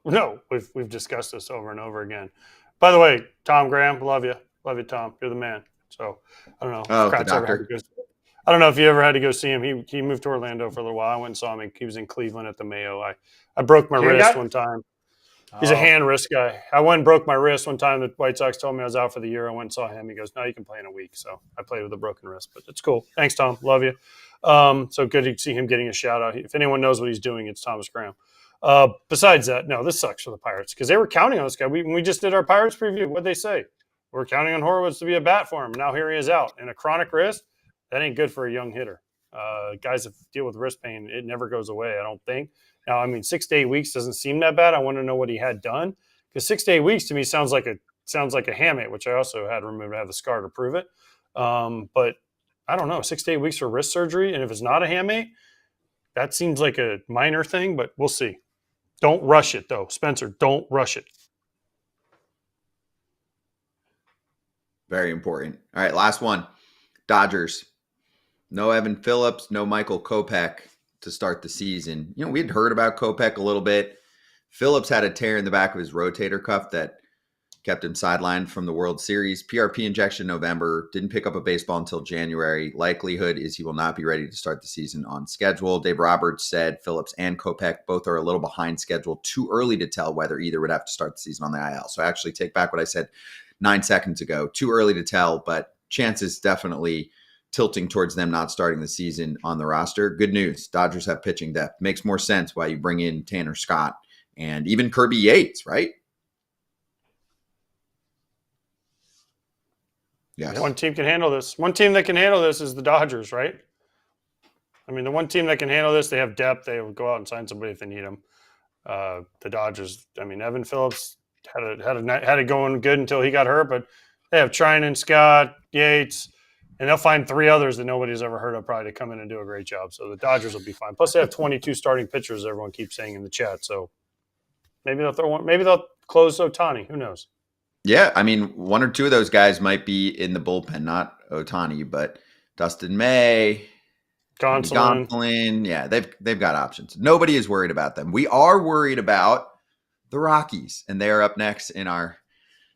No, we've discussed this over and over again. By the way, Tom Graham, love you, Tom. You're the man. So I don't know. Oh, the doctor. I don't know if you ever had to go see him. He moved to Orlando for a little while. I went and saw him. He was in Cleveland at the Mayo. I broke my wrist one time. He's a hand wrist guy. I went and broke my wrist one time. The White Sox told me I was out for the year. I went and saw him. He goes, "No, you can play in a week." So I played with a broken wrist, but it's cool. Thanks, Tom. Love you. So good to see him getting a shout out. If anyone knows what he's doing, it's Thomas Graham. Besides that, no, this sucks for the Pirates because they were counting on this guy. When we just did our Pirates preview, what'd they say? We're counting on Horwitz to be a bat for him. Now here he is out in a chronic wrist. That ain't good for a young hitter. Guys that deal with wrist pain, it never goes away, I don't think. Now, I mean, 6 to 8 weeks doesn't seem that bad. I want to know what he had done because 6 to 8 weeks to me sounds like a hamate, which I also had removed. I have the scar to prove it. But I don't know, 6 to 8 weeks for wrist surgery, and if it's not a hamate, that seems like a minor thing, but we'll see. Don't rush it, though. Spencer, don't rush it. Very important. All right, last one. Dodgers. No Evan Phillips, no Michael Kopech to start the season. You know, we had heard about Kopech a little bit. Phillips had a tear in the back of his rotator cuff that kept him sidelined from the World Series. PRP injection in November. Didn't pick up a baseball until January. Likelihood is he will not be ready to start the season on schedule. Dave Roberts said Phillips and Kopech both are a little behind schedule. Too early to tell whether either would have to start the season on the IL. So I actually take back what I said 9 seconds ago. Too early to tell, but chances definitely tilting towards them not starting the season on the roster. Good news. Dodgers have pitching depth. Makes more sense why you bring in Tanner Scott and even Kirby Yates, right? Yes. One team can handle this. One team that can handle this is the Dodgers, right? I mean, the one team that can handle this, they have depth. They will go out and sign somebody if they need them. The Dodgers, I mean, Evan Phillips had it going good until he got hurt, but they have Trinan, Scott, Yates, and they'll find 3 others that nobody's ever heard of probably to come in and do a great job. So the Dodgers will be fine. Plus, they have 22 starting pitchers. Everyone keeps saying in the chat. So maybe they'll throw one. Maybe they'll close Ohtani. Who knows? Yeah, I mean, 1 or 2 of those guys might be in the bullpen, not Ohtani, but Dustin May, Gonsolin. Yeah, they've got options. Nobody is worried about them. We are worried about the Rockies, and they are up next in our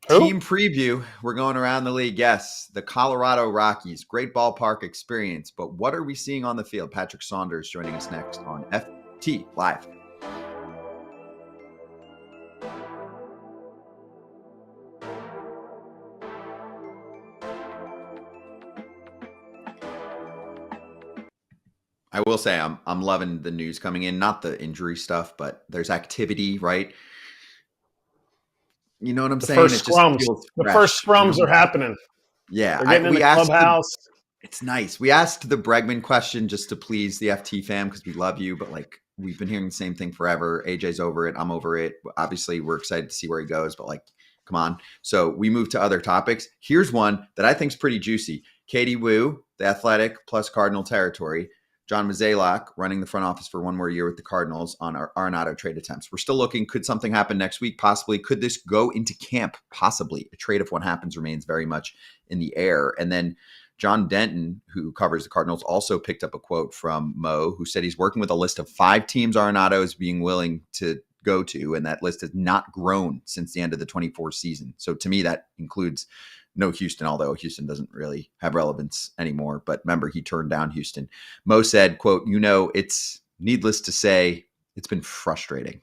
team preview. We're going around the league. Yes, the Colorado Rockies. Great ballpark experience. But what are we seeing on the field? Patrick Saunders joining us next on FT Live. I will say I'm loving the news coming in, not the injury stuff, but there's activity, right? You know what I'm The saying? first It just scrums. feels The fresh. first scrums are happening. Yeah, They're getting in we the asked clubhouse. it's nice. We asked the Bregman question just to please the FT fam because we love you, but like we've been hearing the same thing forever. AJ's over it. I'm over it. Obviously, we're excited to see where he goes, but like, come on. So we move to other topics. Here's one that I think is pretty juicy. Katie Wu, the Athletic plus Cardinal territory. John Mozeliak running the front office for one more year with the Cardinals on our Arenado trade attempts. We're still looking. Could something happen next week? Possibly. Could this go into camp? Possibly. A trade, if one happens, remains very much in the air. And then John Denton, who covers the Cardinals, also picked up a quote from Mo, who said he's working with a list of 5 teams Arenado is being willing to go to, and that list has not grown since the end of the 24 season. So to me, that includes no Houston, although Houston doesn't really have relevance anymore. But remember, he turned down Houston. Mo said, quote, it's needless to say, it's been frustrating.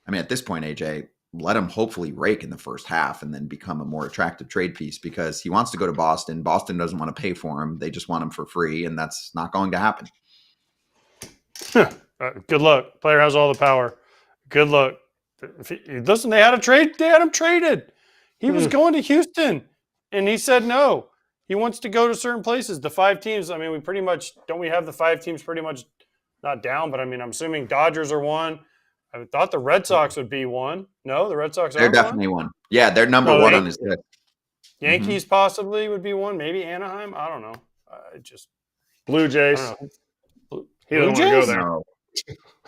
I mean, at this point, AJ, let him hopefully rake in the first half and then become a more attractive trade piece because he wants to go to Boston. Boston doesn't want to pay for him. They just want him for free, and that's not going to happen. Good luck. Player has all the power. Good luck. Listen, they had a trade. They had him traded. He was going to Houston, and he said no. He wants to go to certain places. The 5 teams, I mean, we have the 5 teams pretty much not down, but I mean, I'm assuming Dodgers are one. I thought the Red Sox would be one. No, the Red Sox are definitely one. Yeah, they're number one on his list. Yankees possibly would be one. Maybe Anaheim. I don't know. Blue Jays. He doesn't want to go there.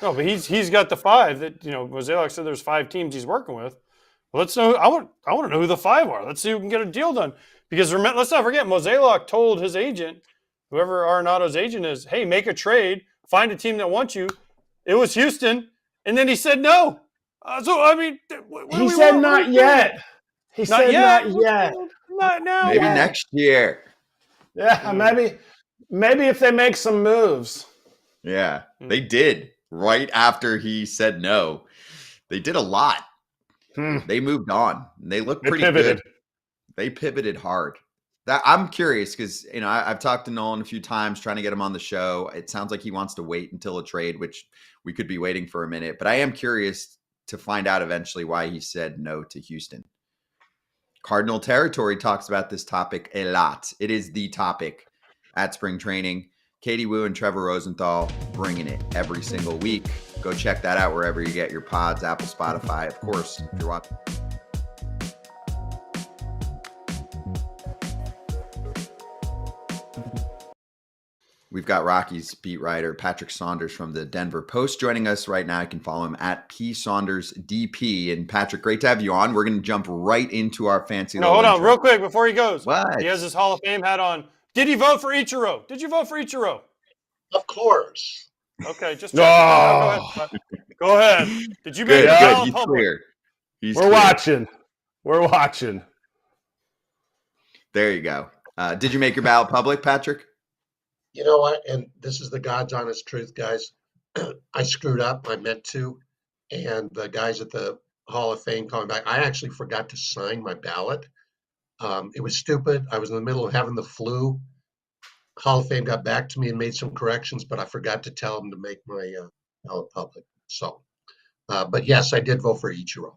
No, but he's got the 5 that Mozeliak said there's 5 teams he's working with. Well, let's know. I want to know who the 5 are. Let's see who can get a deal done. Because let's not forget, Mozeliak told his agent, whoever Arenado's agent is, hey, make a trade, find a team that wants you. It was Houston, and then he said no. So I mean, he said not yet. He said not yet. Not now. Maybe next year. Yeah, maybe if they make some moves. Yeah, they did. Right after he said no, they did a lot. They moved on. They look pretty good. They pivoted hard. I'm curious because I've talked to Nolan a few times trying to get him on the show. It sounds like he wants to wait until a trade, which we could be waiting for a minute. But I am curious to find out eventually why he said no to Houston. Cardinal territory talks about this topic a lot. It is the topic at spring training. Katie Wu and Trevor Rosenthal bringing it every single week. Go check that out wherever you get your pods, Apple, Spotify, of course, if you're watching. We've got Rockies beat writer Patrick Saunders from the Denver Post joining us right now. You can follow him at PSaundersDP. And Patrick, great to have you on. We're going to jump right into our fancy. No, hold on, real quick before he goes. What? He has his Hall of Fame hat on. Did he vote for Ichiro? Did you vote for Ichiro? Of course. Okay, just no. Go ahead. Did you make good? it He's public? clear. We're watching. We're watching. There you go. Did you make your ballot public, Patrick? You know what? And this is the God's honest truth, guys. I screwed up. I meant to. And the guys at the Hall of Fame calling back, I actually forgot to sign my ballot. It was stupid. I was in the middle of having the flu. Hall of Fame got back to me and made some corrections, but I forgot to tell them to make my ballot public. So, but yes, I did vote for Ichiro.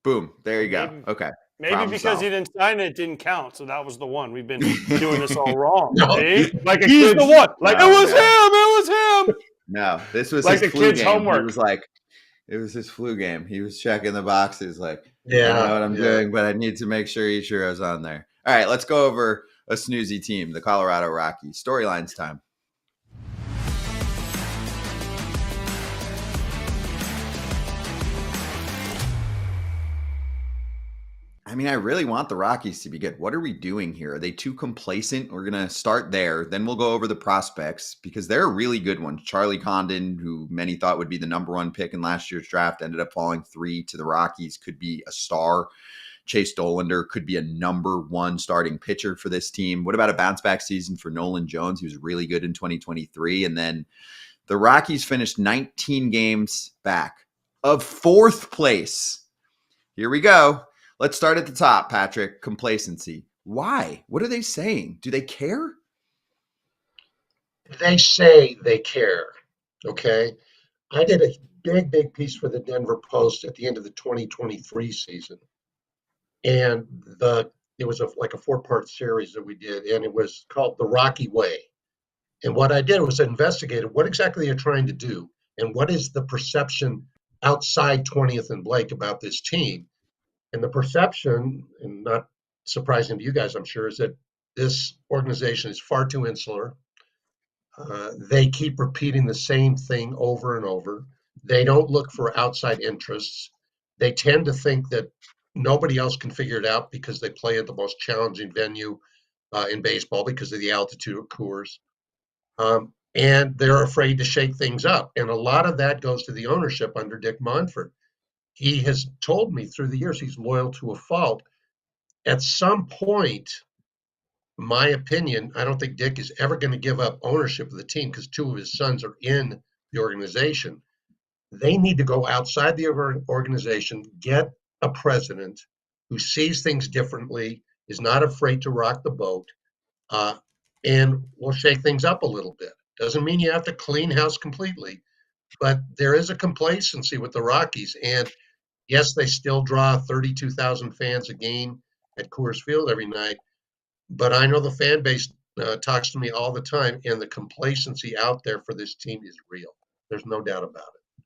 Boom. There you go. Okay. Maybe because he didn't sign it, it didn't count. So that was the one. We've been doing this all wrong. No. See? Like He's the one. Like, No, it was no. him. It was him. No, this was like his the flu kid's game. homework. He was like, it was his flu game. He was checking the boxes like, Yeah, I don't know what I'm doing, but I need to make sure Ichiro's on there. All right, let's go over a snoozy team, the Colorado Rockies. Storylines time. I mean, I really want the Rockies to be good. What are we doing here? Are they too complacent? We're going to start there. Then we'll go over the prospects because they're a really good one. Charlie Condon, who many thought would be the number 1 pick in last year's draft, ended up falling 3 to the Rockies, could be a star. Chase Dollander could be a number 1 starting pitcher for this team. What about a bounce back season for Nolan Jones? He was really good in 2023. And then the Rockies finished 19 games back of 4th place. Here we go. Let's start at the top, Patrick. Complacency. Why? What are they saying? Do they care? They say they care. Okay. I did a big piece for the Denver Post at the end of the 2023 season. And it was like a 4-part series that we did, and it was called The Rocky Way. And what I did was investigate what exactly they're trying to do and what is the perception outside 20th and Blake about this team. And the perception, and not surprising to you guys, I'm sure, is that this organization is far too insular. They keep repeating the same thing over and over. They don't look for outside interests. They tend to think that nobody else can figure it out because they play at the most challenging venue in baseball because of the altitude of Coors. And they're afraid to shake things up. And a lot of that goes to the ownership under Dick Monfort. He has told me through the years he's loyal to a fault. At some point, my opinion, I don't think Dick is ever going to give up ownership of the team because 2 of his sons are in the organization. They need to go outside the organization, get a president who sees things differently, is not afraid to rock the boat, and will shake things up a little bit. Doesn't mean you have to clean house completely, but there is a complacency with the Rockies. And yes, they still draw 32,000 fans a game at Coors Field every night, but I know the fan base talks to me all the time, and the complacency out there for this team is real. There's no doubt about it.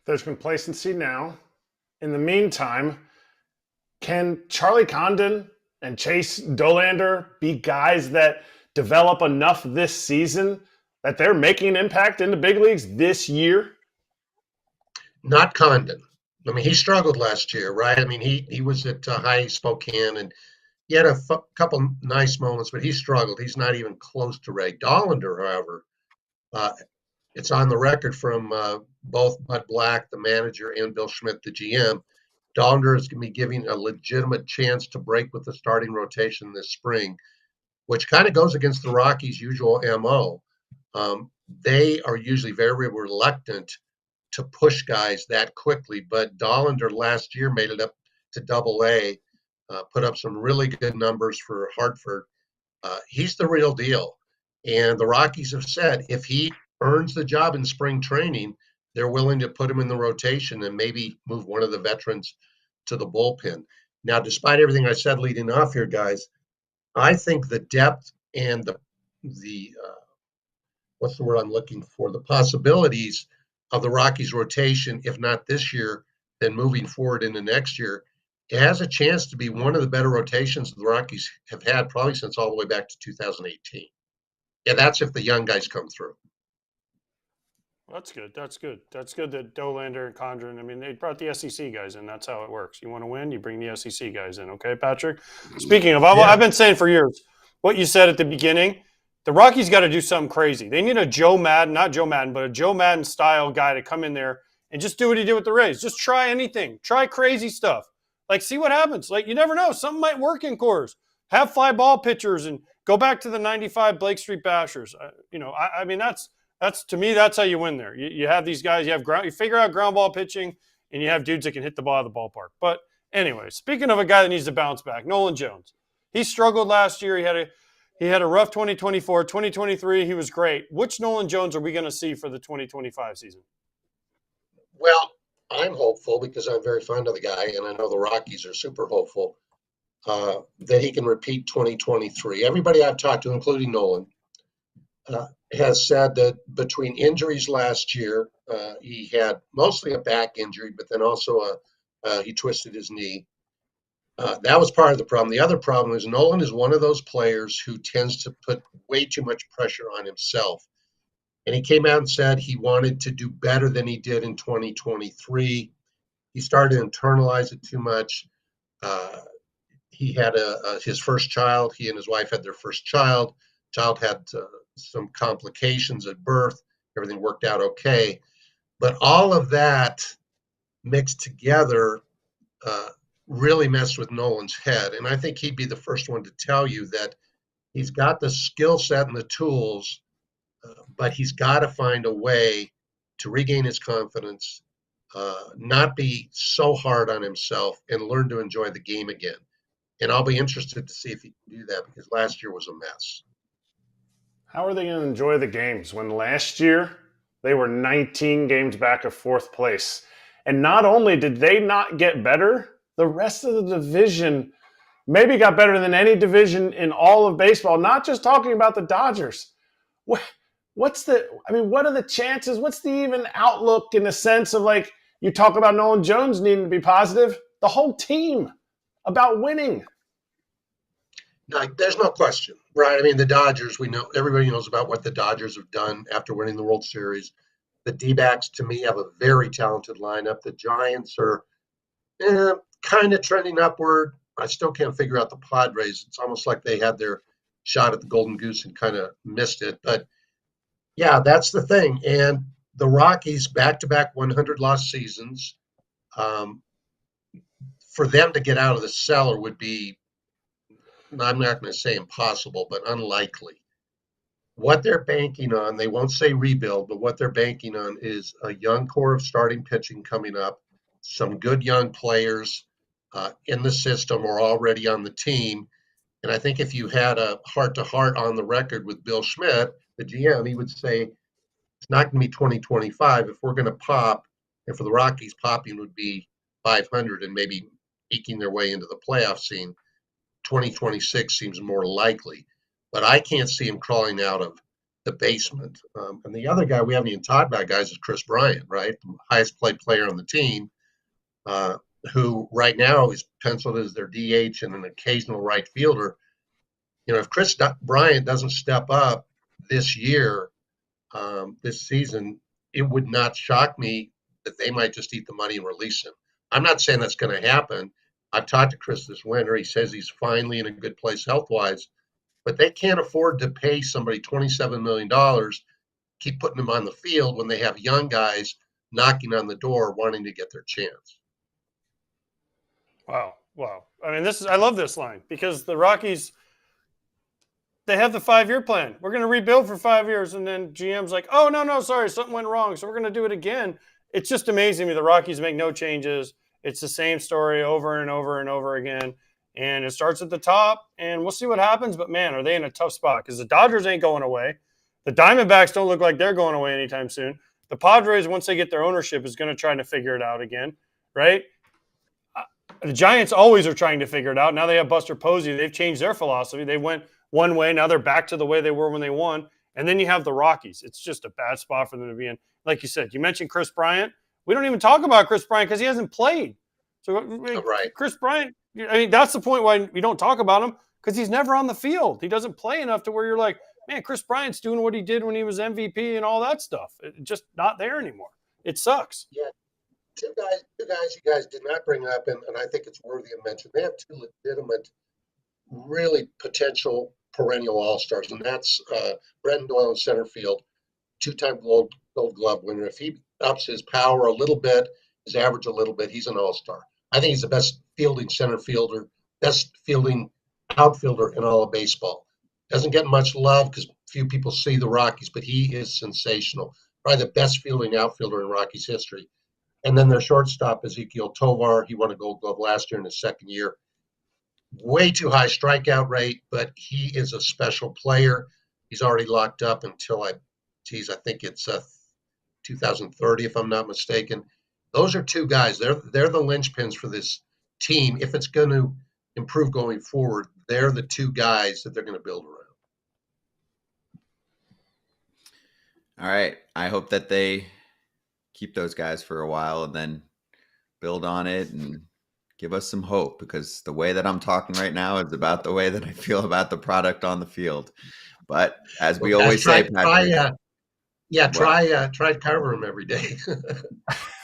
There's complacency now. In the meantime, can Charlie Condon and Chase Dollander be guys that develop enough this season that they're making an impact in the big leagues this year? Not Condon. I mean, he struggled last year, right? I mean, he was at High Spokane, and he had a couple nice moments, but he struggled. He's not even close to Ray Dollander, however. It's on the record from both Bud Black, the manager, and Bill Schmidt, the GM. Dollander is going to be giving a legitimate chance to break with the starting rotation this spring, which kind of goes against the Rockies' usual MO. They are usually very reluctant to push guys that quickly, but Dollander last year made it up to Double-A, put up some really good numbers for Hartford. He's the real deal. And the Rockies have said if he earns the job in spring training, they're willing to put him in the rotation and maybe move one of the veterans to the bullpen. Now, despite everything I said leading off here, guys, I think the depth and the what's the word I'm looking for? The possibilities of the Rockies rotation, if not this year, then moving forward into next year, it has a chance to be one of the better rotations the Rockies have had probably since all the way back to 2018. Yeah, that's if the young guys come through. That's good. That's good. That's good that Dollander and Condon, I mean, they brought the SEC guys in. That's how it works. You want to win, you bring the SEC guys in. Okay, Patrick? Speaking of, I've been saying for years, what you said at the beginning, the Rockies got to do something crazy. They need a Joe Madden, not Joe Madden, but a Joe Madden style guy to come in there and just do what he did with the Rays. Just try anything. Try crazy stuff. Like, see what happens. Like, you never know. Something might work in Coors. Have fly ball pitchers and go back to the 95 Blake Street Bashers. I mean, that's to me, that's how you win there. You have these guys, you figure out ground ball pitching, and you have dudes that can hit the ball out of the ballpark. But anyway, speaking of a guy that needs to bounce back, Nolan Jones. He struggled last year. He had a rough 2024. 2023, he was great. Which Nolan Jones are we going to see for the 2025 season? Well, I'm hopeful because I'm very fond of the guy, and I know the Rockies are super hopeful that he can repeat 2023. Everybody I've talked to, including Nolan, has said that between injuries last year, he had mostly a back injury, but then also he twisted his knee. That was part of the problem. The other problem is Nolan is one of those players who tends to put way too much pressure on himself. And he came out and said he wanted to do better than he did in 2023. He started to internalize it too much. He had his first child. He and his wife had their first child. Child had some complications at birth. Everything worked out okay. But all of that mixed together really messed with Nolan's head. And I think he'd be the first one to tell you that he's got the skill set and the tools, but he's got to find a way to regain his confidence, not be so hard on himself, and learn to enjoy the game again. And I'll be interested to see if he can do that because last year was a mess. How are they going to enjoy the games when last year they were 19 games back of fourth place? And not only did they not get better, the rest of the division maybe got better than any division in all of baseball. Not just talking about the Dodgers. What are the chances? What's the even outlook in the sense of, like, you talk about Nolan Jones needing to be positive, the whole team about winning? No, there's no question, right? I mean, the Dodgers, we know, everybody knows about what the Dodgers have done after winning the World Series. The D-backs, to me, have a very talented lineup. The Giants are kind of trending upward. I still can't figure out the Padres. It's almost like they had their shot at the Golden Goose and kind of missed it. But, yeah, that's the thing. And the Rockies, back-to-back 100-loss seasons, for them to get out of the cellar would be, I'm not going to say impossible, but unlikely. What they're banking on, they won't say rebuild, but what they're banking on is a young core of starting pitching coming up, some good young players in the system or already on the team. And I think if you had a heart-to-heart on the record with Bill Schmidt, the GM, he would say it's not going to be 2025. If we're going to pop, and for the Rockies, popping would be 500 and maybe eking their way into the playoff scene. 2026 seems more likely, but I can't see him crawling out of the basement. And the other guy we haven't even talked about, guys, is Chris Bryant, right? The highest paid player on the team, who right now is penciled as their DH and an occasional right fielder. You know, if Chris Bryant doesn't step up this year, this season, it would not shock me that they might just eat the money and release him. I'm not saying that's going to happen. I've talked to Chris this winter. He says he's finally in a good place health-wise, but they can't afford to pay somebody $27 million, keep putting them on the field when they have young guys knocking on the door wanting to get their chance. Wow. I mean, I love this line because the Rockies, they have the 5-year plan. We're going to rebuild for 5 years, and then GM's like, oh, no, sorry, something went wrong, so we're going to do it again. It's just amazing to me. The Rockies make no changes. It's the same story over and over and over again. And it starts at the top, and we'll see what happens. But, man, are they in a tough spot? Because the Dodgers ain't going away. The Diamondbacks don't look like they're going away anytime soon. The Padres, once they get their ownership, is going to try to figure it out again, right? The Giants always are trying to figure it out. Now they have Buster Posey. They've changed their philosophy. They went one way. Now they're back to the way they were when they won. And then you have the Rockies. It's just a bad spot for them to be in. Like you said, you mentioned Chris Bryant. We don't even talk about Chris Bryant because he hasn't played. So, Right. Chris Bryant, I mean, that's the point why we don't talk about him, because he's never on the field. He doesn't play enough to where you're like, man, Chris Bryant's doing what he did when he was MVP and all that stuff. It's just not there anymore. It sucks. Yeah. Two guys you guys did not bring up, and I think it's worthy of mention. They have two legitimate, really potential perennial all-stars, and that's Brendan Doyle in center field, two-time gold glove winner. If he ups his power a little bit, his average a little bit, he's an all-star. I think he's the best fielding center fielder, best fielding outfielder in all of baseball. Doesn't get much love because few people see the Rockies, but he is sensational. Probably the best fielding outfielder in Rockies history. And then their shortstop, Ezekiel Tovar, he won a Gold Glove last year in his second year. Way too high strikeout rate, but he is a special player. He's already locked up until I think it's 2030, if I'm not mistaken. Those are two guys. They're the linchpins for this team. If it's going to improve going forward, they're the two guys that they're going to build around. All right. I hope that they keep those guys for a while and then build on it and give us some hope, because the way that I'm talking right now is about the way that I feel about the product on the field. But as we always say, Patrick, try to cover them every day.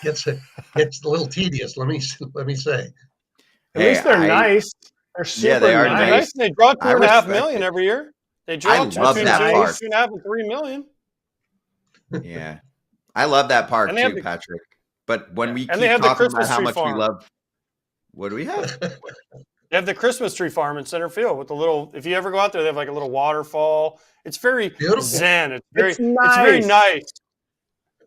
It's a little tedious. Let me say. At least they're nice. They're super they are nice. They draw $2.5 million every year. They draw between $2.5 and $3 million. Yeah, I love that park too, Patrick. But when we keep talking about how much we love, what do we have? They have the Christmas tree farm in center field with the little. If you ever go out there, they have like a little waterfall. It's very beautiful. Zen. It's very nice.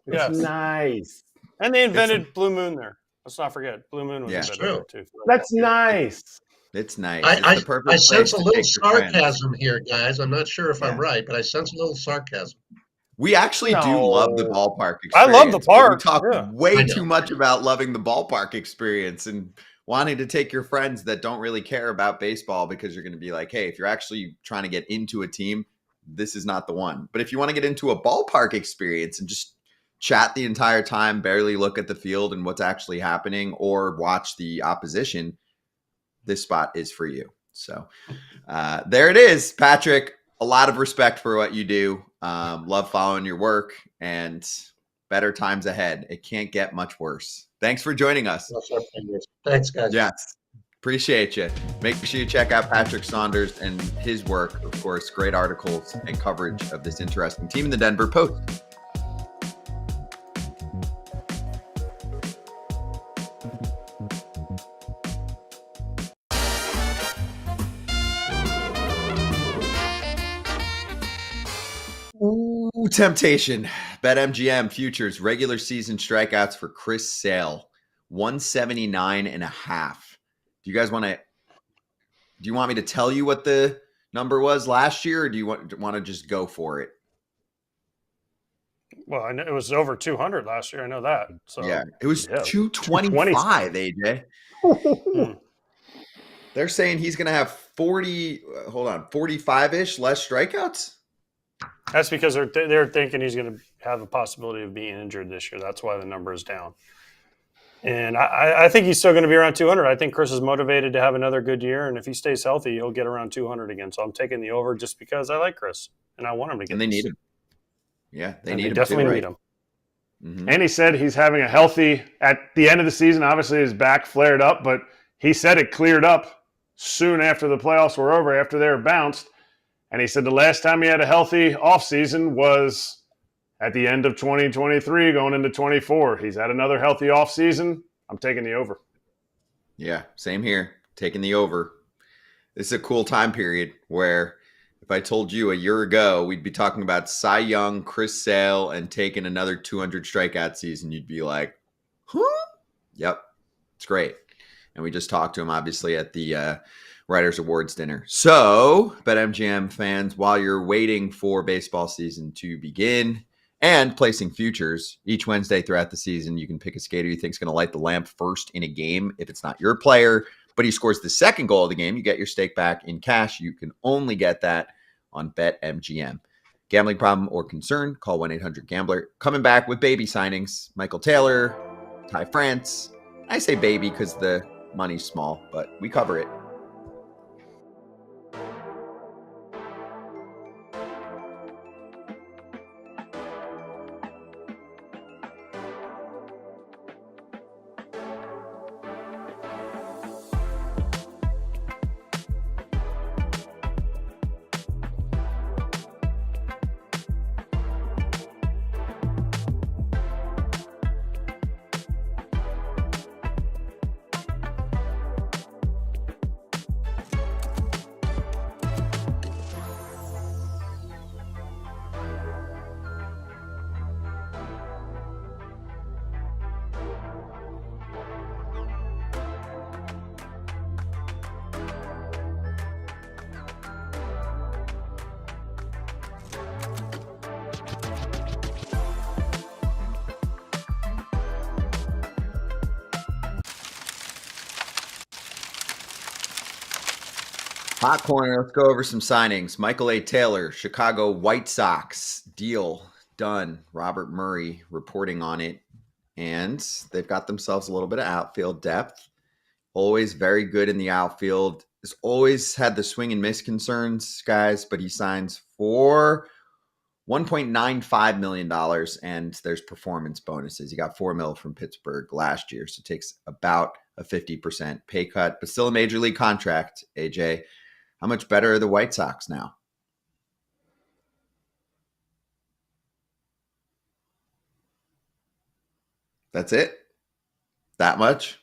It's nice. And they invented Blue Moon there. Let's not forget, Blue Moon was invented there too. That's nice. It's nice. I, It's I, the perfect I place sense a to little take your friends. sarcasm here, guys. I'm not sure if I'm Yeah. right, but I sense a little sarcasm. We actually do love the No. ballpark experience. I love the but park, We talk yeah. way I know. too much about loving the ballpark experience and wanting to take your friends that don't really care about baseball because you're going to be like, hey, if you're actually trying to get into a team, this is not the one. But if you want to get into a ballpark experience and just chat the entire time, barely look at the field and what's actually happening, or watch the opposition, this spot is for you. So there it is, Patrick. A lot of respect for what you do. Love following your work, and better times ahead. It can't get much worse. Thanks for joining us. Thanks, guys. Yes. Appreciate you. Make sure you check out Patrick Saunders and his work. Of course, great articles and coverage of this interesting team in the Denver Post. Ooh, temptation. BetMGM futures regular season strikeouts for Chris Sale, 179.5. Do you guys want me to tell you what the number was last year, or do you want to just go for it? Well, I know it was over 200 last year. I know that. So Yeah, it was 225, AJ. They're saying he's going to have 45-ish less strikeouts. That's because they're thinking he's going to have a possibility of being injured this year. That's why the number is down. And I think he's still going to be around 200. I think Chris is motivated to have another good year, and if he stays healthy, he'll get around 200 again. So I'm taking the over just because I like Chris, and I want him to get. And they need him. Yeah, they need him. Definitely too, right? need him. Mm-hmm. And he said he's having a healthy at the end of the season. Obviously, his back flared up, but he said it cleared up soon after the playoffs were over, after they were bounced. And he said the last time he had a healthy offseason was at the end of 2023 going into 24. He's had another healthy offseason. I'm taking the over. Yeah, same here. Taking the over. This is a cool time period where if I told you a year ago we'd be talking about Cy Young, Chris Sale, and taking another 200 strikeout season, you'd be like, huh? Yep, it's great. And we just talked to him, obviously, at the Writers Awards dinner. So, BetMGM fans, while you're waiting for baseball season to begin and placing futures each Wednesday throughout the season, you can pick a skater you think is going to light the lamp first in a game. If it's not your player, but he scores the second goal of the game, you get your stake back in cash. You can only get that on BetMGM. Gambling problem or concern? Call 1-800-GAMBLER. Coming back with baby signings. Michael Taylor, Ty France. I say baby because the money's small, but we cover it. Hot corner. Let's go over some signings. Michael A. Taylor, Chicago White Sox. Deal done. Robert Murray reporting on it. And they've got themselves a little bit of outfield depth. Always very good in the outfield. Has always had the swing and miss concerns, guys, but he signs for $1.95 million, and there's performance bonuses. He got $4 million from Pittsburgh last year, so it takes about a 50% pay cut, but still a major league contract, AJ. How much better are the White Sox now? That's it? That much?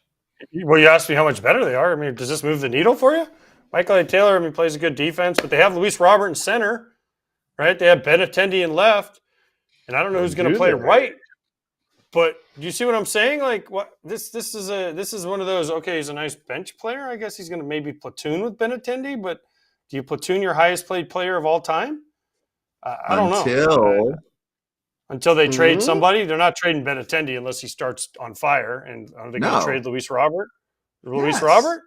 Well, you asked me how much better they are. I mean, does this move the needle for you? Michael A. Taylor, I mean, plays a good defense, but they have Luis Robert in center, right? They have Ben Attendee in left, and I don't know who's going to play right. But do you see what I'm saying? Like, what this is one of those. Okay, he's a nice bench player. I guess he's going to maybe platoon with Benintendi. But do you platoon your highest paid player of all time? I don't know. Until they trade somebody, they're not trading Benintendi unless he starts on fire. And are they going to trade Luis Robert? Luis Robert?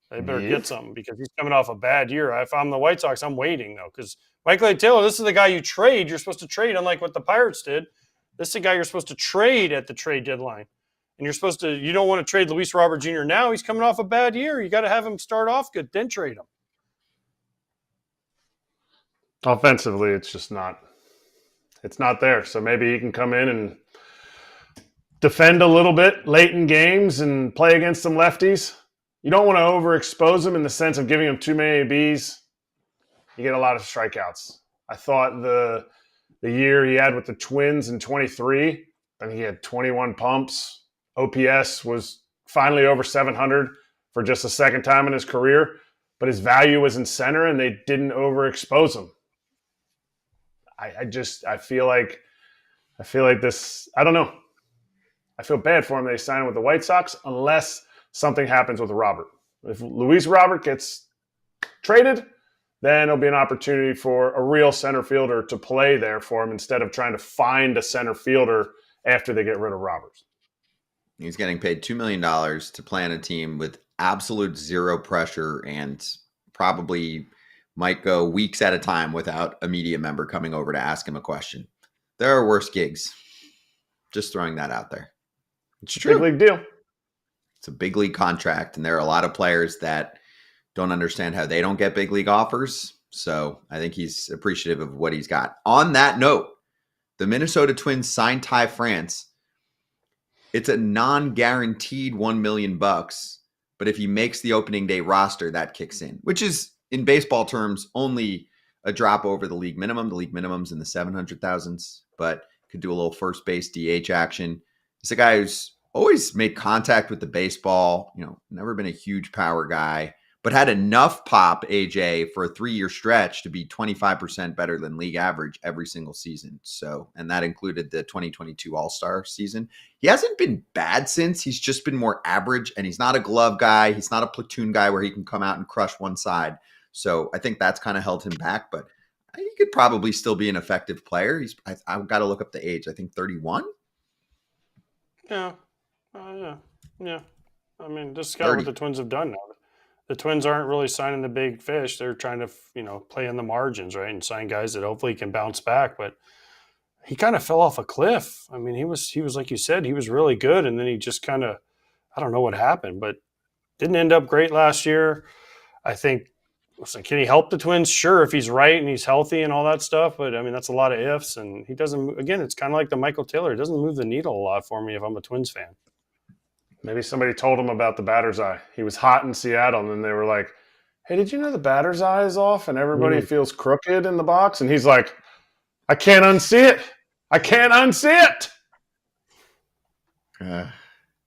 They better get something because he's coming off a bad year. If I'm the White Sox, I'm waiting though because Michael A. Taylor, this is the guy you trade. You're supposed to trade, unlike what the Pirates did. This is the guy you're supposed to trade at the trade deadline. And you don't want to trade Luis Robert Jr. now. He's coming off a bad year. You got to have him start off good, then trade him. Offensively, it's just not there. So maybe he can come in and defend a little bit late in games and play against some lefties. You don't want to overexpose him in the sense of giving him too many ABs. You get a lot of strikeouts. I thought the year he had with the Twins in 23, I think he had 21 pumps. OPS was finally over 700 for just the second time in his career, but his value was in center and they didn't overexpose him. I feel like this, I don't know. I feel bad for him. They signed him with the White Sox unless something happens with Robert. If Luis Robert gets traded, then it'll be an opportunity for a real center fielder to play there for him instead of trying to find a center fielder after they get rid of Roberts. He's getting paid $2 million to play on a team with absolute zero pressure and probably might go weeks at a time without a media member coming over to ask him a question. There are worse gigs. Just throwing that out there. It's true. Big league deal. It's a big league contract, and there are a lot of players that don't understand how they don't get big league offers. So I think he's appreciative of what he's got. On that note, the Minnesota Twins signed Ty France. It's a non-guaranteed $1 million, but if he makes the opening day roster, that kicks in, which is in baseball terms only a drop over the league minimum. The league minimum's in the 700,000s, but could do a little first base DH action. He's a guy who's always made contact with the baseball, never been a huge power guy, but had enough pop, AJ, for a 3-year stretch to be 25% better than league average every single season. So, and that included the 2022 All-Star season. He hasn't been bad since. He's just been more average, and he's not a glove guy. He's not a platoon guy where he can come out and crush one side. So I think that's kind of held him back, but he could probably still be an effective player. I've got to look up the age. I think 31. Yeah. Yeah. I mean, this is kind of what the Twins have done now. The Twins aren't really signing the big fish. They're trying to, play in the margins, right, and sign guys that hopefully can bounce back. But he kind of fell off a cliff. I mean, he was like you said, he was really good, and then he just kind of, I don't know what happened, but didn't end up great last year. I think, can he help the Twins? Sure, if he's right and he's healthy and all that stuff. But, I mean, that's a lot of ifs. And he doesn't – again, it's kind of like the Michael Taylor. It doesn't move the needle a lot for me if I'm a Twins fan. Maybe somebody told him about the batter's eye. He was hot in Seattle, and then they were like, hey, did you know the batter's eye is off and everybody feels crooked in the box? And he's like, I can't unsee it. I can't unsee it.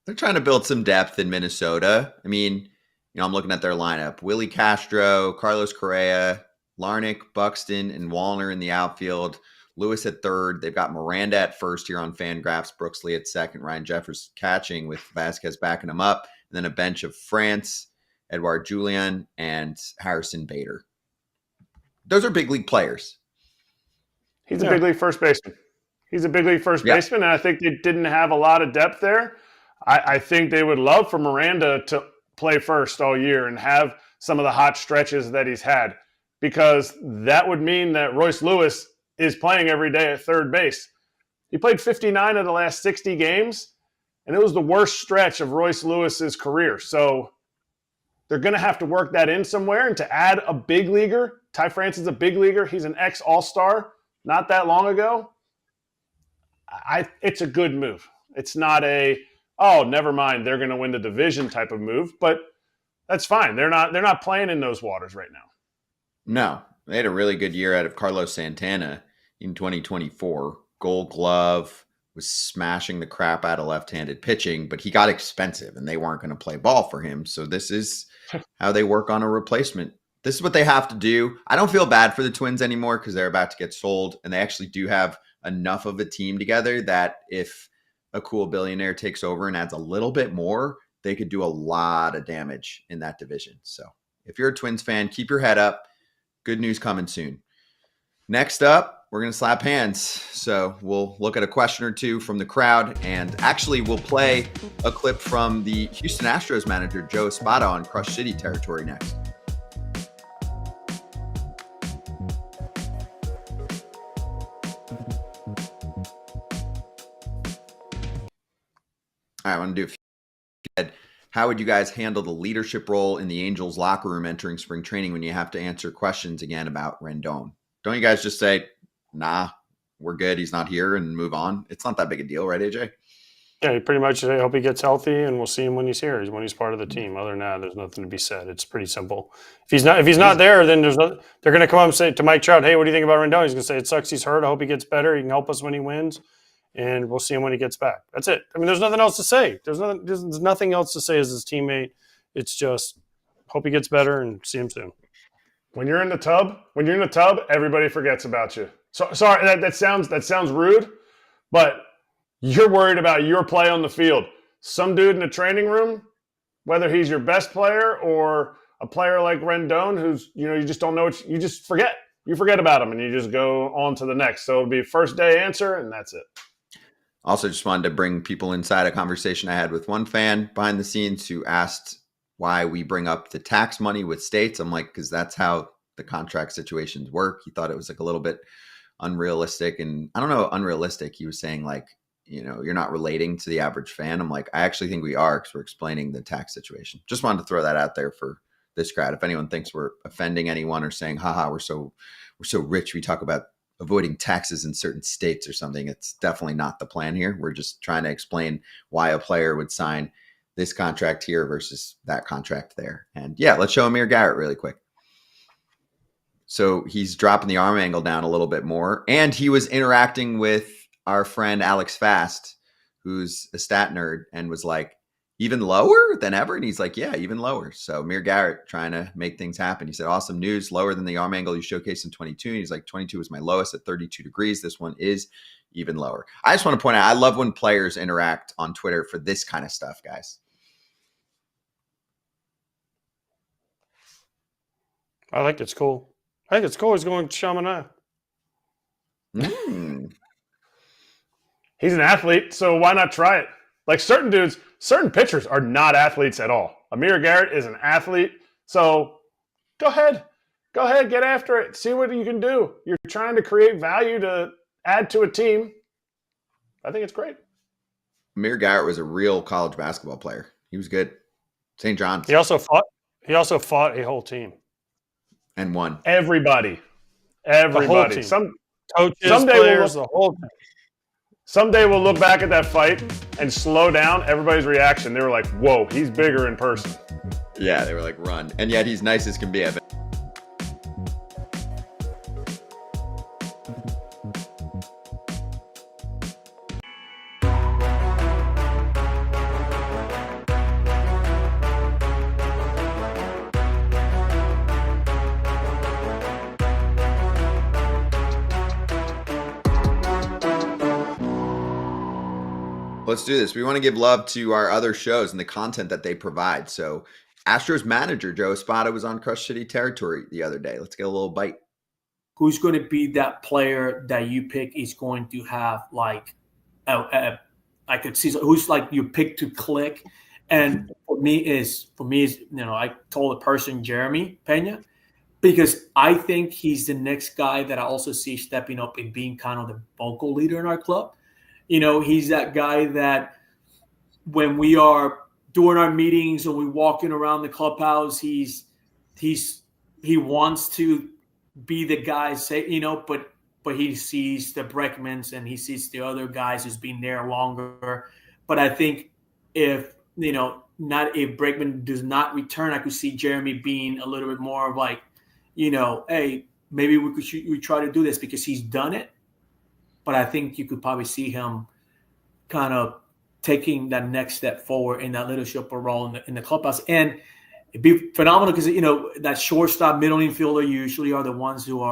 They're trying to build some depth in Minnesota. I mean – I'm looking at their lineup. Willie Castro, Carlos Correa, Larnick, Buxton, and Wallner in the outfield. Lewis at third. They've got Miranda at first here on Fangraphs. Brooks Lee at second. Ryan Jeffers catching with Vasquez backing him up. And then a bench of France, Edouard Julien, and Harrison Bader. Those are big league players. He's a big league first baseman. And I think they didn't have a lot of depth there. I think they would love for Miranda to play first all year and have some of the hot stretches that he's had, because that would mean that Royce Lewis is playing every day at third base. He played 59 of the last 60 games, and it was the worst stretch of Royce Lewis's career. So they're going to have to work that in somewhere. And to add a big leaguer, Ty France is a big leaguer. He's an ex-All-Star not that long ago. It's a good move. It's not never mind, they're going to win the division type of move, but that's fine. They're not playing in those waters right now. No, they had a really good year out of Carlos Santana in 2024. Gold Glove, was smashing the crap out of left-handed pitching, but he got expensive and they weren't going to play ball for him. So this is how they work on a replacement. This is what they have to do. I don't feel bad for the Twins anymore because they're about to get sold, and they actually do have enough of a team together that if a cool billionaire takes over and adds a little bit more, they could do a lot of damage in that division. So if you're a Twins fan, keep your head up. Good news coming soon. Next up, we're going to slap hands. So we'll look at a question or two from the crowd, and actually we'll play a clip from the Houston Astros manager, Joe Espada, on Crush City territory next. All right, I want to do a few. How would you guys handle the leadership role in the Angels locker room entering spring training when you have to answer questions again about Rendon? Don't you guys just say, nah, we're good, he's not here, and move on? It's not that big a deal, right, AJ? Yeah, you pretty much say, hope he gets healthy, and we'll see him when he's here, when he's part of the team. Other than that, there's nothing to be said. It's pretty simple. If he's not there, then they're going to come up and say to Mike Trout, hey, what do you think about Rendon? He's going to say, it sucks he's hurt. I hope he gets better. He can help us when he wins, and we'll see him when he gets back. That's it. I mean, there's nothing else to say. There's nothing else to say as his teammate. It's just hope he gets better and see him soon. When you're in the tub, everybody forgets about you. So sorry, that sounds rude, but you're worried about your play on the field. Some dude in the training room, whether he's your best player or a player like Rendon, who's, you just don't know you just forget. You forget about him and you just go on to the next. So it'll be first day answer, and that's it. Also, just wanted to bring people inside a conversation I had with one fan behind the scenes who asked why we bring up the tax money with states. I'm like, because that's how the contract situations work. He thought it was like a little bit unrealistic, and I don't know, unrealistic. He was saying like, you're not relating to the average fan. I'm like, I actually think we are, because we're explaining the tax situation. Just wanted to throw that out there for this crowd. If anyone thinks we're offending anyone or saying, haha, we're so rich, we talk about avoiding taxes in certain states or something, it's definitely not the plan here. We're just trying to explain why a player would sign this contract here versus that contract there. And yeah, let's show Amir Garrett really quick. So he's dropping the arm angle down a little bit more, and he was interacting with our friend Alex Fast, who's a stat nerd, and was like, even lower than ever? And he's like, yeah, even lower. So Amir Garrett trying to make things happen. He said, awesome news, lower than the arm angle you showcased in 22. And he's like, 22 was my lowest at 32 degrees. This one is even lower. I just want to point out, I love when players interact on Twitter for this kind of stuff, guys. I think it's cool. He's going to Chamonix. He's an athlete, so why not try it? Like certain pitchers are not athletes at all. Amir Garrett is an athlete, so go ahead, get after it. See what you can do. You're trying to create value to add to a team. I think it's great. Amir Garrett was a real college basketball player. He was good. St. John's. He also fought a whole team. And won. Everybody. The whole team. The whole team. Someday we'll look back at that fight and slow down everybody's reaction. They were like, whoa, he's bigger in person. Yeah, they were like, run. And yet he's nice as can be. Let's do this. We want to give love to our other shows and the content that they provide. So Astros manager Joe Espada was on Crush City territory the other day. Let's get a little bite. Who's going to be that player that you pick is going to have like I could see who's like your pick to click. And for me is I told the person Jeremy Pena, because I think he's the next guy that I also see stepping up and being kind of the vocal leader in our club. He's that guy that when we are doing our meetings or we walking around the clubhouse, he wants to be the guy, but he sees the Breckmans and he sees the other guys who's been there longer. But I think if Breckman does not return, I could see Jeremy being a little bit more of like, hey, maybe we try to do this because he's done it. But I think you could probably see him kind of taking that next step forward in that leadership role in the clubhouse. And it'd be phenomenal because, that shortstop, middle infielder usually are the ones who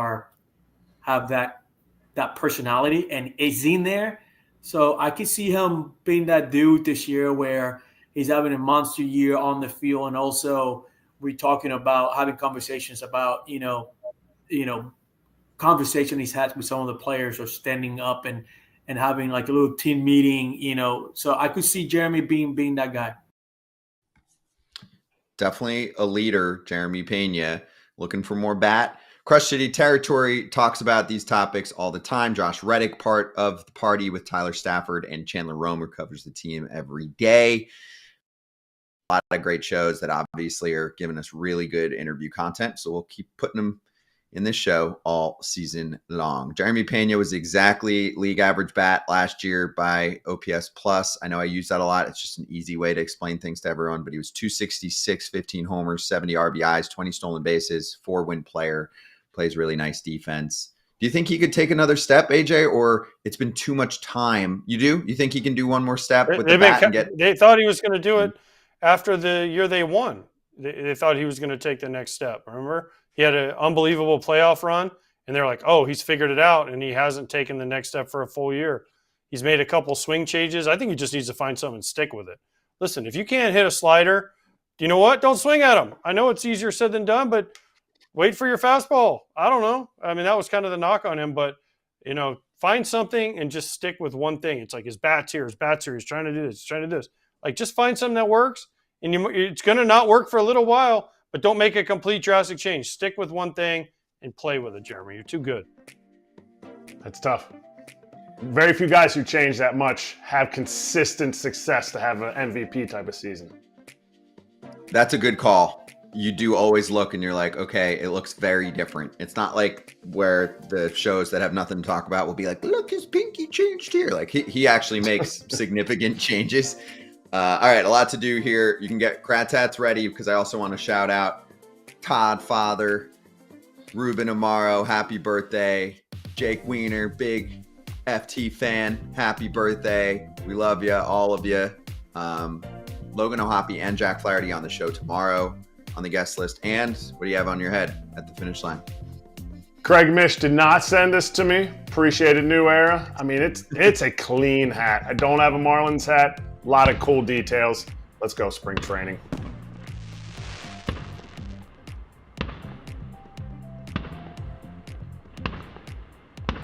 have that personality. And is in there. So I can see him being that dude this year where he's having a monster year on the field, and also we're talking about having conversations about conversation he's had with some of the players, or standing up and having like a little team meeting. So I could see Jeremy being that guy. Definitely a leader, Jeremy Pena, looking for more bat. Crush City Territory talks about these topics all the time. Josh Reddick, part of the party with Tyler Stafford, and Chandler Romer covers the team every day. A lot of great shows that obviously are giving us really good interview content. So we'll keep putting them in this show all season long. Jeremy Pena was exactly league average bat last year by OPS plus. I know I use that a lot. It's just an easy way to explain things to everyone, but he was 266, 15 homers, 70 RBIs, 20 stolen bases, 4-win player, plays really nice defense. Do you think he could take another step, AJ, or it's been too much time? You do? You think he can do one more step with the bat? They thought he was going to do it after the year they won. They thought he was going to take the next step. Remember? He had an unbelievable playoff run, and they're like, oh, he's figured it out, and he hasn't taken the next step for a full year. He's made a couple swing changes. I think he just needs to find something and stick with it. Listen, if you can't hit a slider, you know what? Don't swing at him. I know it's easier said than done, but wait for your fastball. I don't know. I mean, that was kind of the knock on him, but, find something and just stick with one thing. It's like his bat's here. He's trying to do this. He's trying to do this. Like, just find something that works, and it's going to not work for a little while, but don't make a complete drastic change. Stick with one thing and play with it, Jeremy. You're too good. That's tough. Very few guys who change that much have consistent success to have an MVP type of season. That's a good call. You do always look and you're like, okay, it looks very different. It's not like where the shows that have nothing to talk about will be like, look, his pinky changed here. Like he actually makes significant changes. All right, a lot to do here. You can get Kratz hats ready because I also want to shout out Todd Father, Ruben Amaro, happy birthday. Jake Wiener, big FT fan, happy birthday. We love you, all of you. Logan O'Hoppe and Jack Flaherty on the show tomorrow on the guest list. And what do you have on your head at the finish line? Craig Mish did not send this to me. Appreciate it, New Era. I mean, it's a clean hat. I don't have a Marlins hat. A lot of cool details. Let's go spring training.